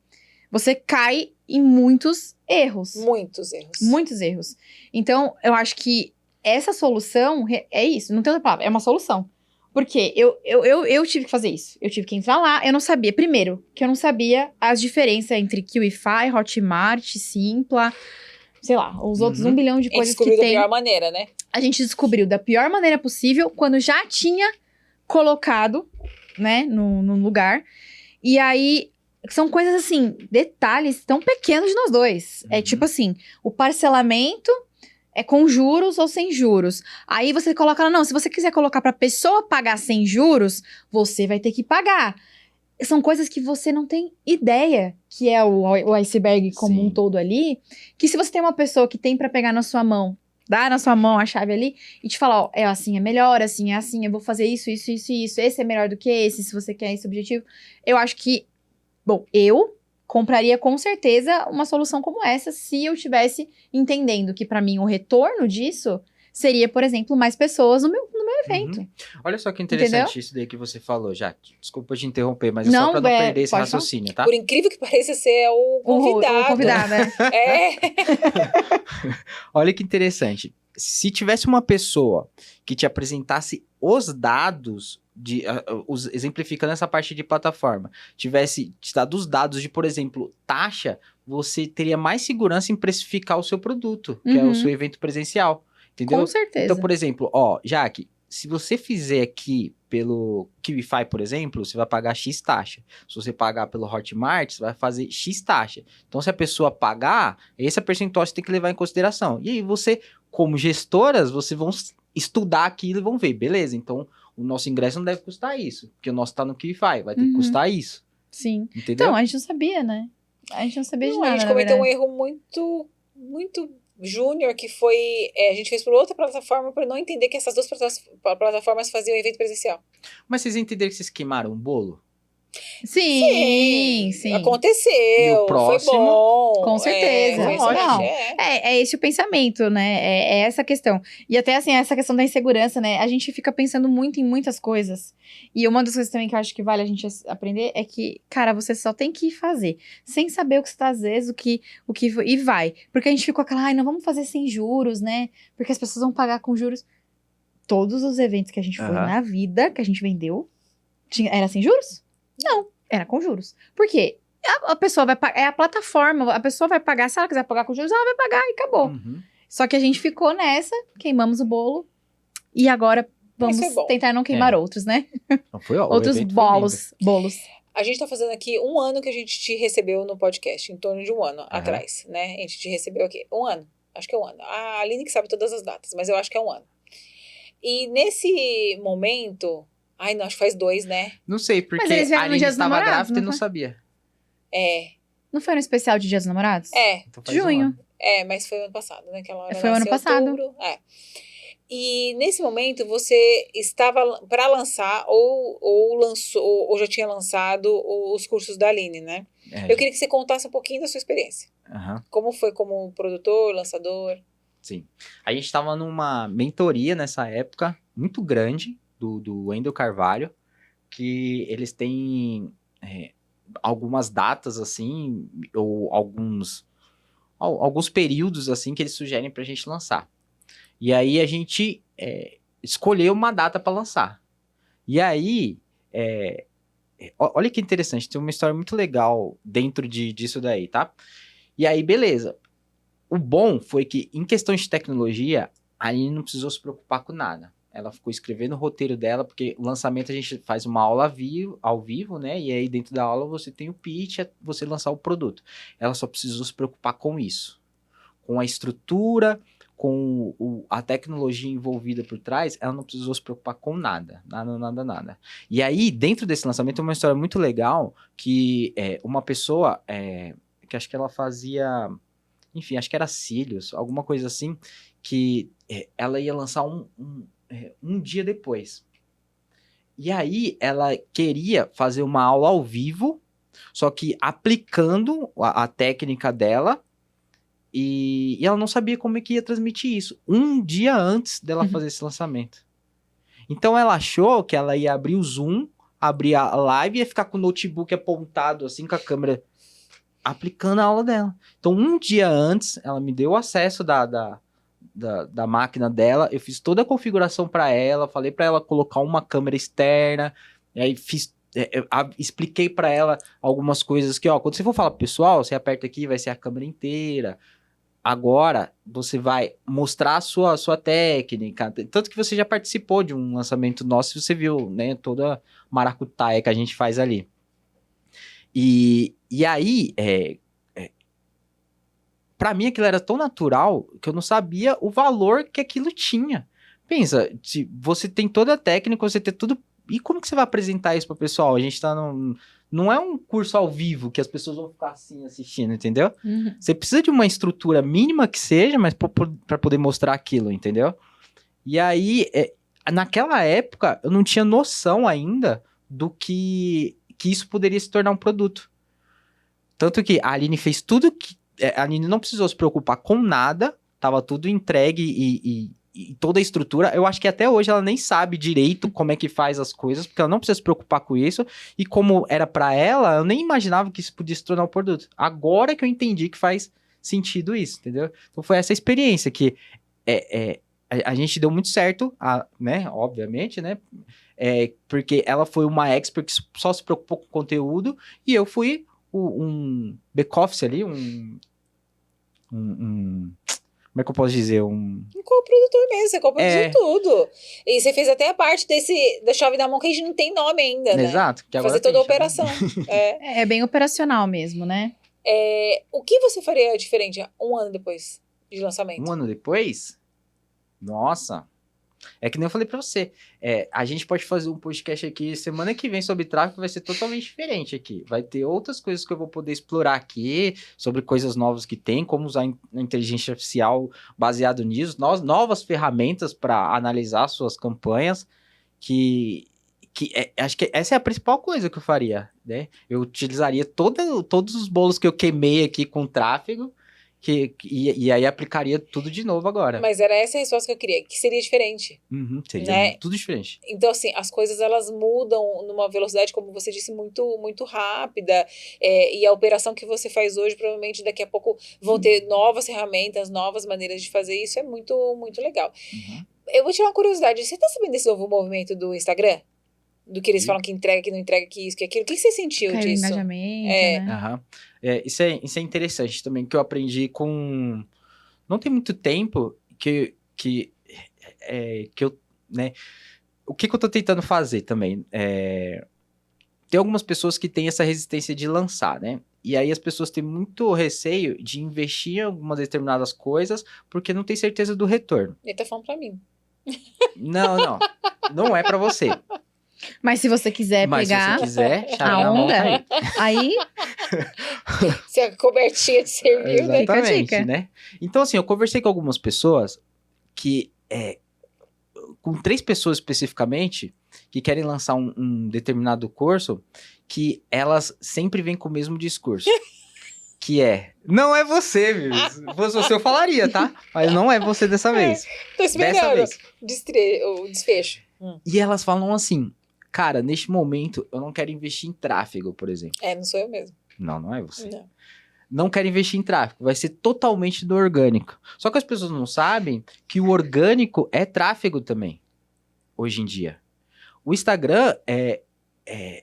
você cai em muitos erros. Muitos erros. Muitos erros. Então, eu acho que essa solução é isso, não tem outra palavra, é uma solução. Porque eu tive que fazer isso. Eu tive que entrar lá, eu não sabia. Primeiro, que eu não sabia as diferenças entre QIFI, Hotmart, Simpla, sei lá, os outros 1 bilhão de A gente coisas que descobriu da tem. pior maneira, né? A gente descobriu da pior maneira possível, quando já tinha colocado, né, no lugar. E aí, são coisas assim, detalhes tão pequenos de nós dois. É tipo assim, o parcelamento é com juros ou sem juros. Aí você coloca lá, não, se você quiser colocar pra pessoa pagar sem juros, você vai ter que pagar. São coisas que você não tem ideia que é o iceberg como Sim. um todo ali. Que se você tem uma pessoa que tem pra pegar na sua mão, dar na sua mão a chave ali e te falar, ó, é assim, é melhor, assim, é assim, eu vou fazer isso, isso, isso e isso. Esse é melhor do que esse, se você quer esse objetivo. Eu acho que, bom, eu compraria com certeza uma solução como essa se eu tivesse entendendo que pra mim o retorno disso seria, por exemplo, mais pessoas no meu evento. Olha só que interessante Entendeu? isso daí que você falou, Jaque. Desculpa te interromper, mas é só Não, pra não perder esse pode falar. raciocínio, tá? Por incrível que pareça, você é o convidado. O convidado, né? É. Olha que interessante. Se tivesse uma pessoa que te apresentasse os dados, exemplificando essa parte de plataforma, tivesse te dado os dados de, por exemplo, taxa, você teria mais segurança em precificar o seu produto, que é o seu evento presencial. Entendeu? Com certeza. Então, por exemplo, Jaque, se você fizer aqui pelo QIFI, por exemplo, você vai pagar X taxa. Se você pagar pelo Hotmart, você vai fazer X taxa. Então, se a pessoa pagar, esse é o percentual que você tem que levar em consideração. E aí, você, como gestoras, vocês vão estudar aquilo e vão ver, beleza, então o nosso ingresso não deve custar isso, porque o nosso tá no QIFI, vai ter que custar isso. Sim. Entendeu? Então, a gente não sabia, né? A gente não sabia de Não, nada, a gente na cometeu um verdade. erro muito, muito júnior, que foi... a gente fez por outra plataforma por não entender que essas duas plataformas faziam evento presencial. Mas vocês entenderam que vocês queimaram um bolo? Sim. Aconteceu. E o próximo? Foi bom. Com certeza. Foi Lógico. excelente, É esse o pensamento, né? É essa questão. E até, assim, essa questão da insegurança, né? A gente fica pensando muito em muitas coisas. E uma das coisas também que eu acho que vale a gente aprender é que, cara, você só tem que fazer. Sem saber o que você tá, às vezes, e vai. Porque a gente ficou aquela, não vamos fazer sem juros, né? Porque as pessoas vão pagar com juros. Todos os eventos que a gente foi na vida, que a gente vendeu, era sem juros? Não, era com juros. Por quê? A pessoa vai pagar, é a plataforma, a pessoa vai pagar, se ela quiser pagar com juros, ela vai pagar e acabou. Só que a gente ficou nessa, queimamos o bolo, e agora vamos tentar não queimar outros, né? Não foi, outros bolos. A gente tá fazendo aqui 1 ano que a gente te recebeu no podcast, em torno de 1 ano atrás, né? A gente te recebeu aqui 1 ano, acho que é 1 ano. A Aline que sabe todas as datas, mas eu acho que é 1 ano. E nesse momento... Ai, não, acho que faz 2, né? Não sei, porque eles a vieram no Aline Dia dos estava Namorados, grávida e não não foi? sabia. Não foi no especial de Dia dos Namorados? Então faz Junho. 1 ano. Mas foi ano passado, né? Aquela hora Foi o ano passado. Outubro. E nesse momento você estava para lançar ou lançou ou já tinha lançado os cursos da Aline, né? Eu queria que você contasse um pouquinho da sua experiência. Como foi como produtor, lançador? Sim. A gente estava numa mentoria nessa época, muito grande, do Wendel Carvalho, que eles têm algumas datas, assim, ou alguns períodos, assim, que eles sugerem pra gente lançar. E aí a gente escolheu uma data para lançar. E aí, olha que interessante, tem uma história muito legal dentro disso daí, tá? E aí, beleza. O bom foi que, em questão de tecnologia, a Aline não precisou se preocupar com nada. Ela ficou escrevendo o roteiro dela, porque o lançamento a gente faz uma aula ao vivo, né? E aí dentro da aula você tem o pitch, você lançar o produto. Ela só precisou se preocupar com isso. Com a estrutura, com a tecnologia envolvida por trás, ela não precisou se preocupar com nada. Nada. E aí, dentro desse lançamento, tem uma história muito legal, que uma pessoa, que acho que ela fazia... Enfim, acho que era cílios, alguma coisa assim, que ela ia lançar um dia depois. E aí, ela queria fazer uma aula ao vivo, só que aplicando a técnica dela, e ela não sabia como é que ia transmitir isso. Um dia antes dela fazer esse lançamento. Então, ela achou que ela ia abrir o Zoom, abrir a live e ia ficar com o notebook apontado, assim, com a câmera, aplicando a aula dela. Então, um dia antes, ela me deu o acesso da máquina dela, eu fiz toda a configuração para ela, falei para ela colocar uma câmera externa, e aí expliquei para ela algumas coisas que, ó, quando você for falar pro pessoal, você aperta aqui, vai ser a câmera inteira. Agora, você vai mostrar a sua técnica, tanto que você já participou de um lançamento nosso, você viu, né, toda a maracutaia que a gente faz ali. E aí, pra mim aquilo era tão natural que eu não sabia o valor que aquilo tinha. Pensa, você tem toda a técnica, você tem tudo. E como que você vai apresentar isso pro pessoal? A gente tá não é um curso ao vivo que as pessoas vão ficar assim assistindo, entendeu? Uhum. Você precisa de uma estrutura mínima que seja, mas pra poder mostrar aquilo, entendeu? E aí, naquela época, eu não tinha noção ainda do que isso poderia se tornar um produto. Tanto que a Aline fez tudo que... A Aline não precisou se preocupar com nada, tava tudo entregue e toda a estrutura. Eu acho que até hoje ela nem sabe direito como é que faz as coisas, porque ela não precisa se preocupar com isso. E como era pra ela, eu nem imaginava que isso podia se tornar um produto. Agora que eu entendi que faz sentido isso, entendeu? Então foi essa experiência que a gente deu muito certo, né? Obviamente, né? Porque ela foi uma expert que só se preocupou com conteúdo e eu fui um back-office ali, como é que eu posso dizer? Um co-produtor mesmo, você co-produziu tudo. E você fez até a parte da chave na mão que a gente não tem nome ainda, né? Exato. Que agora fazer toda a operação. É bem operacional mesmo, né? O que você faria diferente um ano depois de lançamento? Um ano depois? Nossa... É que nem eu falei pra você, a gente pode fazer um podcast aqui semana que vem sobre tráfego, vai ser totalmente diferente aqui. Vai ter outras coisas que eu vou poder explorar aqui, sobre coisas novas que tem, como usar a inteligência artificial baseado nisso, novas ferramentas para analisar suas campanhas, acho que essa é a principal coisa que eu faria, né? Eu utilizaria todos os bolos que eu queimei aqui com tráfego, e aí aplicaria tudo de novo agora. Mas era essa a resposta que eu queria, que seria diferente. Seria né? tudo diferente. Então, assim, as coisas elas mudam numa velocidade, como você disse, muito, muito rápida. E a operação que você faz hoje, provavelmente daqui a pouco vão ter novas ferramentas, novas maneiras de fazer isso. É muito, muito legal. Eu vou tirar uma curiosidade. Você tá sabendo desse novo movimento do Instagram? Do que eles falam que entrega, que não entrega, que isso, que aquilo. O que você sentiu Caiu disso? engajamento, né? Isso é interessante também, que eu aprendi com... Não tem muito tempo que eu, né... O que eu tô tentando fazer também? Tem algumas pessoas que têm essa resistência de lançar, né? E aí as pessoas têm muito receio de investir em algumas determinadas coisas porque não tem certeza do retorno. Ele tá falando pra mim. Não. Não é pra você. Mas se você quiser pegar se você quiser, chave a na mão, onda, tá aí. Se a cobertinha de serviu, né? Fica a Exatamente, dica. né? Então, assim, eu conversei com algumas pessoas que... com 3 pessoas especificamente que querem lançar um determinado curso, que elas sempre vêm com o mesmo discurso. Que não é você, viu? Se fosse você eu falaria, tá? Mas não é você dessa vez. Tô esperando Dessa vez. o desfecho. E elas falam assim, cara, neste momento eu não quero investir em tráfego, por exemplo. Não sou eu mesmo. Não é você. Não. Não quero investir em tráfego, vai ser totalmente do orgânico. Só que as pessoas não sabem que o orgânico é tráfego também, hoje em dia. O Instagram,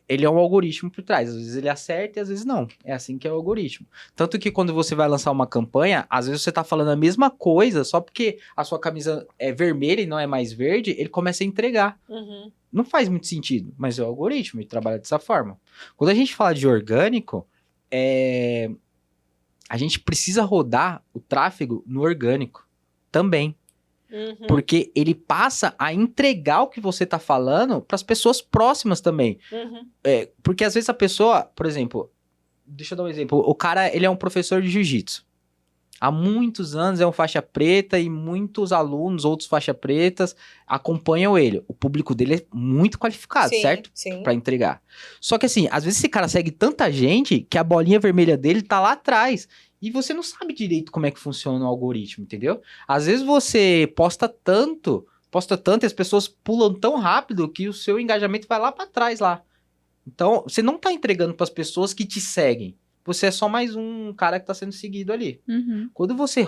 ele é um algoritmo por trás. Às vezes ele acerta e às vezes não. É assim que é o algoritmo. Tanto que quando você vai lançar uma campanha, às vezes você tá falando a mesma coisa, só porque a sua camisa é vermelha e não é mais verde, ele começa a entregar. Não faz muito sentido, mas é o algoritmo, ele trabalha dessa forma. Quando a gente fala de orgânico, a gente precisa rodar o tráfego no orgânico também. Porque ele passa a entregar o que você tá falando para as pessoas próximas também. Porque às vezes a pessoa, por exemplo, deixa eu dar um exemplo. O cara, ele é um professor de jiu-jitsu. há muitos anos, é um faixa preta e muitos alunos, outros faixa pretas, acompanham ele. O público dele é muito qualificado, Sim, certo? sim. Pra entregar. Só que assim, às vezes esse cara segue tanta gente que a bolinha vermelha dele tá lá atrás. E você não sabe direito como é que funciona o algoritmo, entendeu? Às vezes você posta tanto e as pessoas pulam tão rápido que o seu engajamento vai lá pra trás lá. Então, você não tá entregando pras pessoas que te seguem. Você é só mais um cara que tá sendo seguido ali. Uhum. Quando você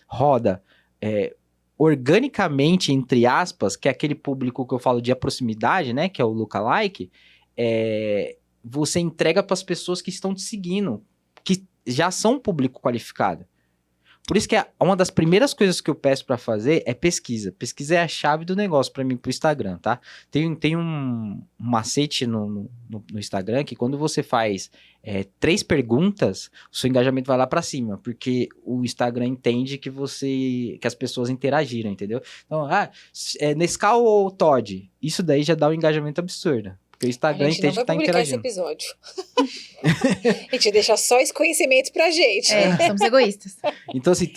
roda organicamente, entre aspas, que é aquele público que eu falo de proximidade, né? Que é o lookalike, você entrega pras pessoas que estão te seguindo, que já são um público qualificado. Por isso que uma das primeiras coisas que eu peço pra fazer é pesquisa. Pesquisa é a chave do negócio pra mim, pro Instagram, tá? Tem um macete no Instagram que quando você faz 3 perguntas, o seu engajamento vai lá pra cima, porque o Instagram entende que as pessoas interagiram, entendeu? Então, Nescau ou Todd? Isso daí já dá um engajamento absurdo. Porque o Instagram entende que tá interagindo. A gente não vai publicar esse episódio. A gente deixa só esse conhecimento pra gente. Somos egoístas. Então, assim,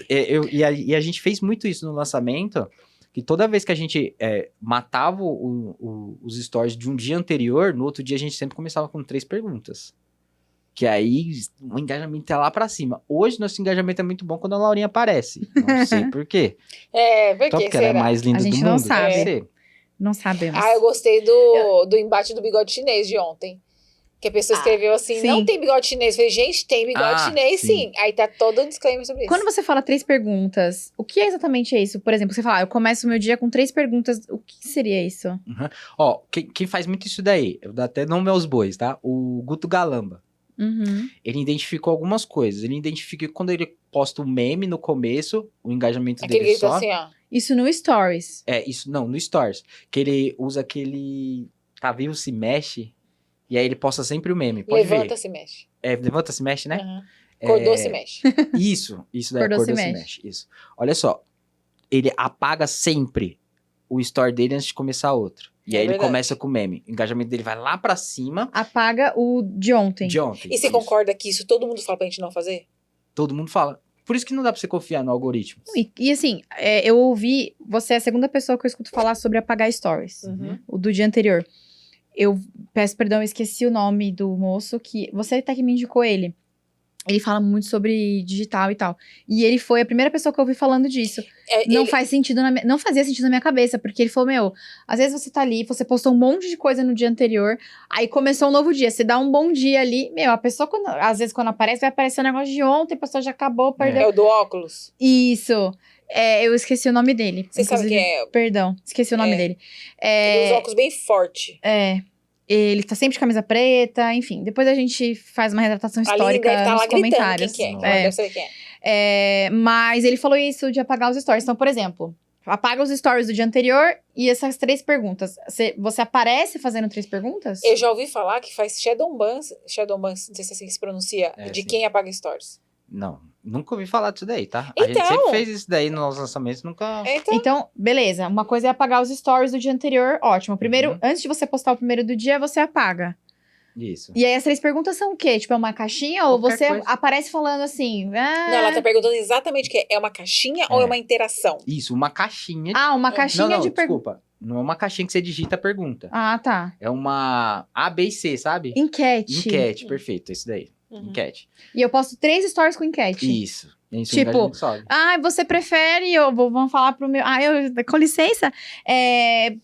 a gente fez muito isso no lançamento, que toda vez que a gente matava os stories de um dia anterior, no outro dia a gente sempre começava com 3 perguntas. Que aí o engajamento é lá pra cima. Hoje, nosso engajamento é muito bom quando a Laurinha aparece. Não sei por quê. Porque ela é mais linda do mundo. A gente não sabe. Deve ser. Não sabemos. Eu gostei do embate do bigode chinês de ontem. Que a pessoa escreveu assim, sim. não tem bigode chinês. Eu falei, gente, tem bigode chinês sim. Aí tá todo um disclaimer sobre isso. Quando você fala 3 perguntas, o que é exatamente isso? Por exemplo, você fala, eu começo o meu dia com 3 perguntas, o que seria isso? Uhum. Ó, quem faz muito isso daí, eu dou até nome aos bois, tá? O Guto Galamba. Uhum. Ele identificou algumas coisas. Ele identifica que quando ele posta um meme no começo, o engajamento Aquele dele grito só... assim, ó. Isso no Stories. Isso, não, no Stories. Que ele usa aquele... Tá vivo, se mexe. E aí ele posta sempre o meme. Pode Levanta, ver. se mexe. Levanta, se mexe, né? Uhum. Acordou, se mexe. Isso daí, acordou, se mexe. Isso. Olha só. Ele apaga sempre o story dele antes de começar outro. E aí ele começa com o meme. O engajamento dele vai lá pra cima. Apaga o de ontem. E você concorda que isso todo mundo fala pra gente não fazer? Todo mundo fala. Por isso que não dá pra você confiar no algoritmo. E assim, eu ouvi... Você é a segunda pessoa que eu escuto falar sobre apagar stories. Uhum. O do dia anterior. Eu peço perdão, eu esqueci o nome do moço que... Você até que me indicou ele. Ele fala muito sobre digital e tal. E ele foi a primeira pessoa que eu ouvi falando disso. Não fazia sentido na minha cabeça, porque ele falou, às vezes você tá ali, você postou um monte de coisa no dia anterior, aí começou um novo dia, você dá um bom dia ali, a pessoa, às vezes quando aparece, vai aparecer um negócio de ontem, a pessoa já acabou, perdeu. É o do óculos? Isso. Eu esqueci o nome dele. Você sabe quem é? Perdão, esqueci o nome dele. Ele usa óculos bem forte. Ele tá sempre de camisa preta, enfim. Depois a gente faz uma retratação histórica nos comentários. Quem que é. Deve saber quem é. Mas ele falou isso de apagar os stories. Então, por exemplo, apaga os stories do dia anterior e essas 3 perguntas. Você aparece fazendo 3 perguntas? Eu já ouvi falar que faz shadow ban, não sei se é assim que se pronuncia, de sim. Quem apaga stories. Não, nunca ouvi falar disso daí, tá? Então, a gente sempre fez isso daí nos lançamentos, nunca... Então, beleza. Uma coisa é apagar os stories do dia anterior, ótimo. Primeiro, antes de você postar o primeiro do dia, você apaga. Isso. E aí, as 3 perguntas são o quê? Tipo, é uma caixinha ou Qualquer você coisa. aparece falando assim... Não, ela tá perguntando exatamente o que é uma caixinha ou é uma interação? Isso, uma caixinha. Uma caixinha de perguntas. Desculpa. Não é uma caixinha que você digita a pergunta. Ah, tá. É uma A, B e C, sabe? Enquete. Perfeito, isso daí. Enquete. E eu posto 3 stories com enquete. Isso. Tipo, você prefere... Vamos falar pro meu... com licença. 3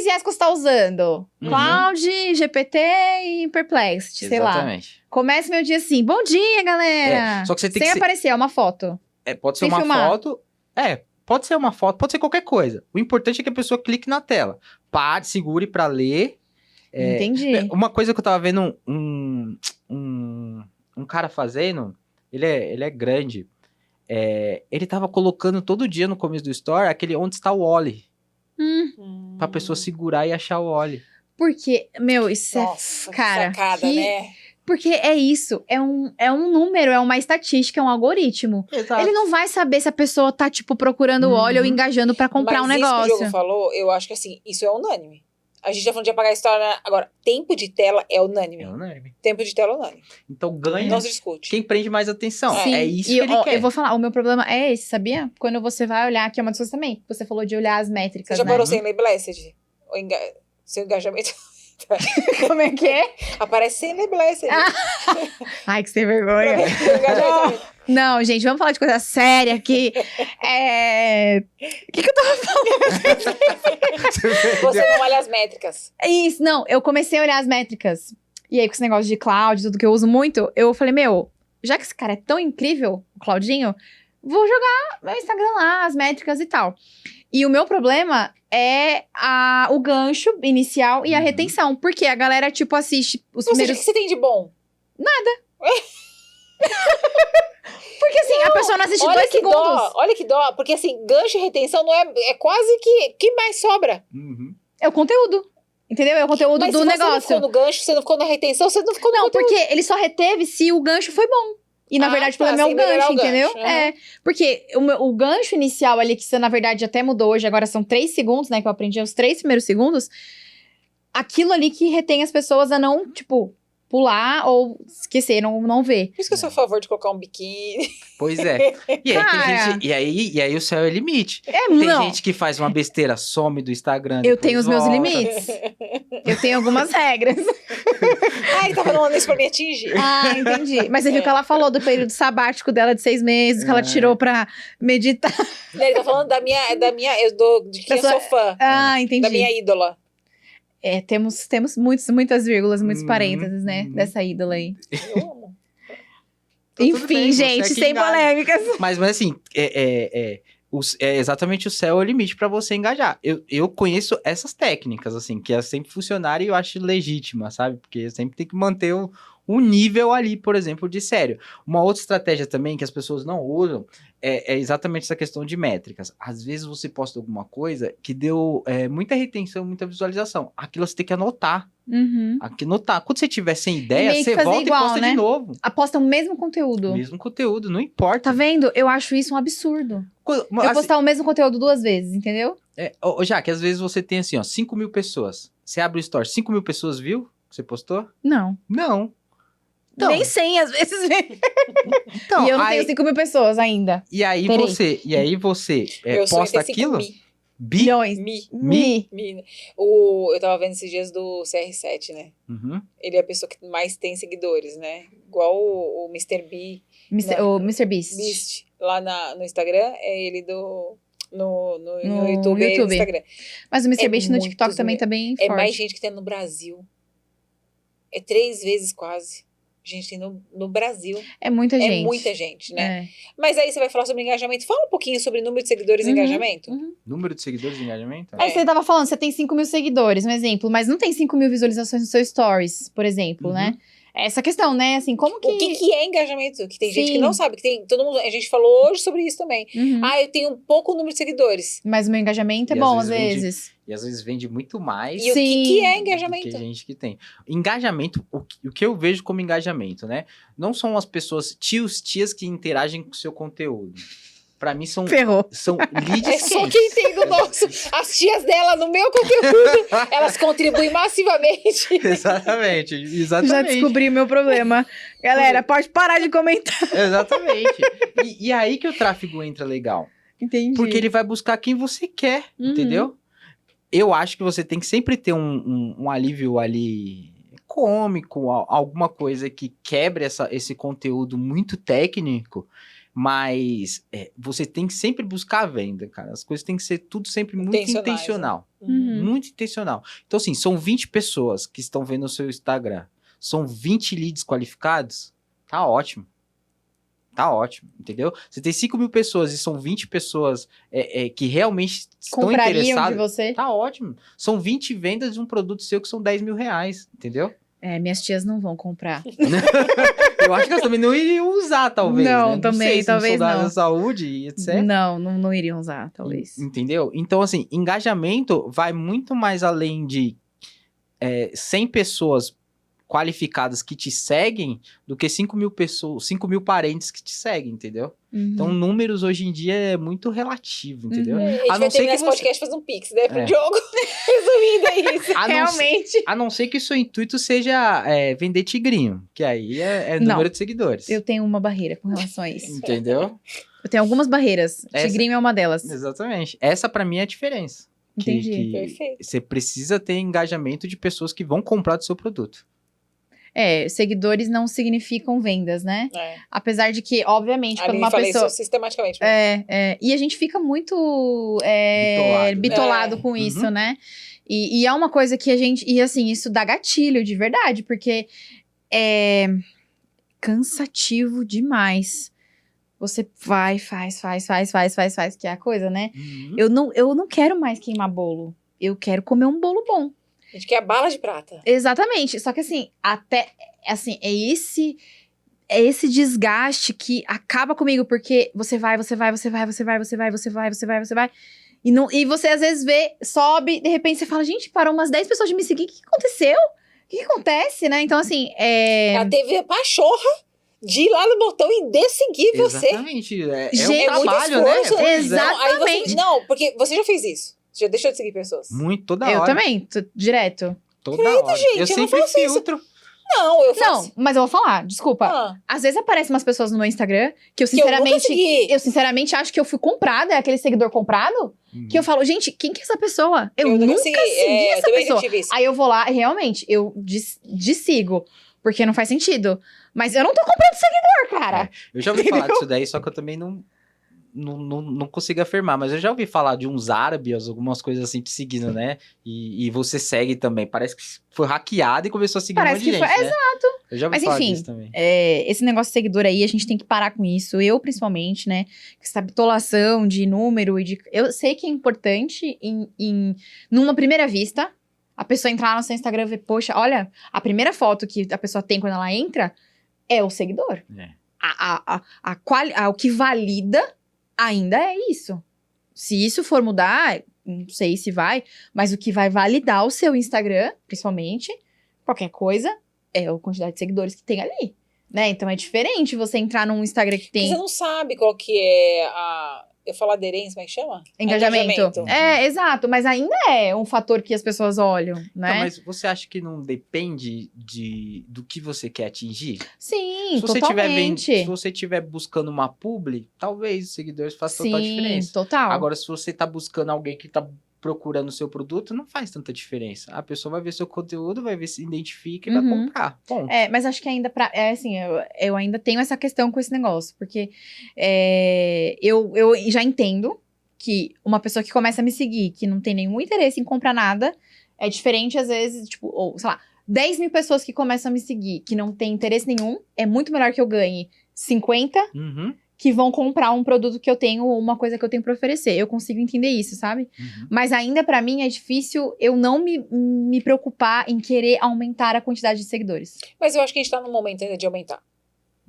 IAs que você tá usando. Cloud, GPT e Perplexity, sei lá. Exatamente. Começa meu dia assim. Bom dia, galera. Só que você tem Sem que aparecer, é uma foto. Pode ser Sem uma filmar. foto. Pode ser uma foto, pode ser qualquer coisa. O importante é que a pessoa clique na tela. Pare, segure pra ler. Entendi. Uma coisa que eu tava vendo um cara fazendo, ele é grande. Ele tava colocando todo dia no começo do story aquele onde está o Oli. Pra pessoa segurar e achar o Oli. Porque, isso Nossa, cara, sacada, né? Porque é isso, é um número, é uma estatística, é um algoritmo. Exato. Ele não vai saber se a pessoa tá, procurando óleo ou engajando pra comprar um negócio. Mas isso que o Diogo falou, eu acho que assim, isso é unânime. A gente já falando de apagar a história, né? Agora, tempo de tela é unânime. É unânime. Tempo de tela é unânime. Então ganha Não se discute. quem prende mais atenção. Sim, É isso e que ele ó, quer. eu vou falar, o meu problema é esse, sabia? Quando você vai olhar, que é uma das coisas também, você falou de olhar as Você métricas, já né? parou sem ler Blessed? Seu engajamento Como é que é? aparece sem ler Blessed. Ai, que sem Pra vergonha. ver seu engajamento. Não, gente, vamos falar de coisa séria aqui. O que eu tava falando? Você não olha as métricas. Isso, não, eu comecei a olhar as métricas. E aí, com esse negócio de cloud, tudo que eu uso muito, eu falei, meu, já que esse cara é tão incrível, o Claudinho, vou jogar meu Instagram lá, as métricas e tal. E o meu problema é o gancho inicial e a Uhum. retenção. Porque a galera, tipo, assiste os Ou seja, o primeiros... que você tem de bom? Porque assim, a pessoa não assiste 2 segundos. Olha que dó. Porque assim, gancho e retenção não é quase que mais sobra. Uhum. É o conteúdo. Entendeu? É o conteúdo Mas do se você não negócio. ficou no gancho, você não ficou na retenção, você não ficou no Não, conteúdo. porque ele só reteve se o gancho foi bom. E, na Ah, verdade, o tá, problema é sem o melhorar gancho, o gancho, entendeu? aham. É. Porque o gancho inicial ali, que você, na verdade, até mudou hoje, agora são 3 segundos, né? Que eu aprendi os 3 primeiros segundos. Aquilo ali que retém as pessoas a não, tipo, pular ou esquecer, não ver. Por isso que eu sou a favor de colocar um biquíni. Pois é. E aí, Cara. tem gente, e aí o céu é limite. É, Tem não. gente que faz uma besteira, some do Instagram. Eu depois tenho os meus volta. limites. Eu tenho algumas regras. Ele tá falando isso pra me atingir. Ah, entendi. Mas você viu que ela falou do período sabático dela de 6 meses, que ela tirou pra meditar. Ele tá falando de quem eu Da sou sua- fã. Ah, entendi. Da minha ídola. É, temos muitas vírgulas, muitos Uhum, parênteses, né? uhum. Dessa ídola aí. Eu amo. Então, tudo Enfim, bem, você é gente, que sem engaja. polêmicas. Mas assim, é exatamente o céu é o limite pra você engajar. Eu conheço essas técnicas, assim, que sempre funcionaram e eu acho legítima, sabe? Porque sempre tem que manter um nível ali, por exemplo, de sério. Uma outra estratégia também que as pessoas não usam é exatamente essa questão de métricas. Às vezes você posta alguma coisa que deu muita retenção, muita visualização. Aquilo você tem que anotar. Uhum. Anotar. Quando você tiver sem ideia, meio que você fazer volta igual, e posta né? de novo. Aposta o mesmo conteúdo. Mesmo conteúdo, não importa. Tá vendo? Eu acho isso um absurdo. Eu Assim, postar o mesmo conteúdo 2 vezes, entendeu? já que às vezes você tem assim, ó, 5 mil pessoas. Você abre o story, 5 mil pessoas viu que você postou? Não. Não. Então, Nem 100 às vezes vem. então E eu não aí, tenho 5 mil pessoas ainda. e aí Terei. você Meu sonho é posta ter 5 aquilo? mi. Milhões. Mi. Eu tava vendo esses dias do CR7, né? Uhum. Ele é a pessoa que mais tem seguidores, né? Igual o Mr. O Mr. Beast. Beast lá no Instagram, é ele no YouTube e no YouTube. Instagram. Mas o Mr. É Beast no muitos TikTok também tá bem É forte. mais gente que tem no Brasil. É 3 vezes quase. Gente tem no Brasil. É muita gente. É muita gente, né? É. Mas aí você vai falar sobre engajamento. Fala um pouquinho sobre número de seguidores e Uhum, engajamento. uhum. Número de seguidores de engajamento? Aí você tava falando, você tem 5 mil seguidores, um exemplo, mas não tem 5 mil visualizações no seu stories, por exemplo, Uhum. né? Essa questão, né? Assim, como que... O que é engajamento? Que tem gente que Sim. não sabe. Que tem todo mundo, a gente falou hoje sobre isso também. Uhum. Eu tenho um pouco número de seguidores. Mas o meu engajamento é E bom, às às vezes vezes. E às vezes vende muito mais E o Sim. que é do engajamento? que gente que tem. Engajamento, o que eu vejo como engajamento, né? Não são as pessoas, tias que interagem com o seu conteúdo. Pra mim são Ferrou. leads É só quentes. quem tem do nosso. As tias dela no meu conteúdo, elas contribuem massivamente. Exatamente, Já exatamente. descobri o meu problema. Galera, pode parar de comentar. Exatamente. E aí que o tráfego entra legal. Entendi. Porque ele vai buscar quem você quer, Uhum. entendeu? Eu acho que você tem que sempre ter um alívio ali cômico, alguma coisa que quebre esse conteúdo muito técnico, mas você tem que sempre buscar a venda, cara. As coisas têm que ser tudo sempre muito Intencionais, intencional. Uhum. Muito intencional. Então, assim, são 20 pessoas que estão vendo o seu Instagram. São 20 leads qualificados. Tá ótimo. Tá ótimo, entendeu? Você tem 5 mil pessoas e são 20 pessoas que realmente estão Comprariam de interessadas. você? Tá ótimo. São 20 vendas de um produto seu que são 10 mil reais, entendeu? É, minhas tias não vão comprar. Eu acho que elas também não iriam usar, talvez. Não, né? também, sei, se talvez não. São da não. saúde e etc. Não iriam usar, talvez. Entendeu? Então, assim, engajamento vai muito mais além de 100 pessoas qualificadas que te seguem do que 5 mil pessoas, 5 mil parentes que te seguem, entendeu? Uhum. Então, números hoje em dia é muito relativo, entendeu? Uhum. A gente A não vai ser terminar que esse você... podcast e fazer um pix, né? Pro É. Diogo. Resumindo, é isso. A não, Realmente. a não ser que o seu intuito seja vender tigrinho, que aí é Não. número de seguidores. Eu tenho uma barreira com relação a isso. Entendeu? Eu tenho algumas barreiras. Essa- Tigrinho é uma delas. Exatamente. Essa pra mim é a diferença. Entendi. Perfeito. Você precisa ter engajamento de pessoas que vão comprar do seu produto. seguidores Seguidores não significam vendas, né? É. Apesar de que, obviamente, A quando Aline uma fala pessoa... isso sistematicamente. E a gente fica muito Bitolado, bitolado né? com Uhum. isso, né? E é uma coisa que a gente... E assim, isso dá gatilho, de verdade. Porque é cansativo demais. Você vai, faz, que é a coisa, né? Uhum. Eu não quero mais queimar bolo. Eu quero comer um bolo bom. A gente quer bala de prata. Exatamente. Só que assim, é esse desgaste que acaba comigo, porque você vai. E você às vezes sobe, de repente você fala, gente, parou umas 10 pessoas de me seguir, o que aconteceu? O que acontece, né? Então, assim, Ela teve a pachorra de ir lá no botão e desseguir você. Exatamente. Gente, um trabalho, né? esforço. Pois é. Exatamente. Não, porque você já fez isso. Você já deixou de seguir pessoas. Muito, toda Eu hora. também, direto. Toda hora. gente, eu eu não sempre faço isso. filtro. Não, eu faço. Não, mas eu vou falar, desculpa. Ah, Às vezes aparecem umas pessoas no meu Instagram que eu que eu nunca sinceramente... segui. Eu sinceramente acho que eu fui comprada, é aquele seguidor comprado, que eu falo, gente, quem que é essa pessoa? Eu nunca segui eu essa também pessoa. tive isso. Aí eu vou lá e realmente, eu desigo, porque não faz sentido. Mas eu não tô comprando seguidor, cara. Eu já ouvi falar disso daí, só que eu também não consigo afirmar. Mas eu já ouvi falar de uns árabes, algumas coisas assim, te seguindo, né? E você segue também. Parece que foi hackeado e começou a seguir Parece um monte de que gente, foi, né? exato. Eu já ouvi Mas falar enfim, disso também. Esse negócio de seguidor aí, a gente tem que parar com isso. Eu, principalmente, né? Essa bitolação de número e de... Eu sei que é importante numa primeira vista, a pessoa entrar lá no seu Instagram e ver, poxa, olha, a primeira foto que a pessoa tem quando ela entra é o seguidor. É. O que valida ainda é isso. Se isso for mudar, não sei se vai, mas o que vai validar o seu Instagram, principalmente, qualquer coisa, é a quantidade de seguidores que tem ali. Né? Então é diferente você entrar num Instagram que Porque tem você não sabe qual que é a... Eu falo aderência, como é que chama? engajamento. Exato, mas ainda é um fator que as pessoas olham, né? Não, mas você acha que não depende do que você quer atingir? Sim, Se você estiver totalmente. se você estiver buscando uma publi, talvez os seguidores façam total Sim, diferença. total. Agora, se você tá buscando alguém que tá procurando o seu produto, não faz tanta diferença. A pessoa vai ver seu conteúdo, vai ver se identifica e vai Uhum. comprar. Ponto. Mas acho que ainda assim, eu ainda tenho essa questão com esse negócio, porque eu já entendo que uma pessoa que começa a me seguir, que não tem nenhum interesse em comprar nada, é diferente às vezes, tipo, ou sei lá, 10 mil pessoas que começam a me seguir, que não tem interesse nenhum, é muito melhor que eu ganhe 50 Uhum, que vão comprar um produto que eu tenho ou uma coisa que eu tenho pra oferecer. Eu consigo entender isso, sabe? uhum. Mas ainda pra mim é difícil eu não me preocupar em querer aumentar a quantidade de seguidores. Mas eu acho que a gente tá no momento ainda de aumentar.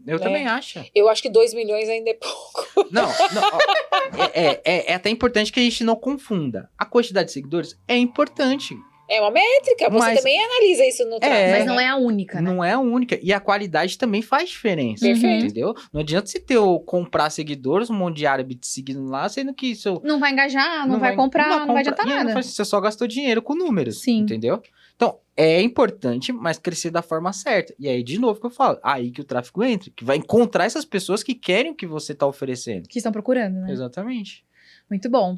Eu Né? também acho. Eu acho que 2 milhões ainda é pouco. Não, ó, é até importante que a gente não confunda. A quantidade de seguidores é importante. É uma métrica, você Mas- também analisa isso no tráfego. Mas não é a única, né? Não é a única. E a qualidade também faz diferença. Perfeito. Entendeu? Não adianta você comprar seguidores, um monte de árabe te seguindo lá, sendo que seu. Não vai engajar, não vai comprar, não vai adiantar E aí não nada. faz- você só gastou dinheiro com números. Sim. Entendeu? Então, é importante, mas crescer da forma certa. E aí, de novo, que eu falo, aí que o tráfego entra, que vai encontrar essas pessoas que querem o que você está oferecendo. Que estão procurando, né? Exatamente. Muito bom.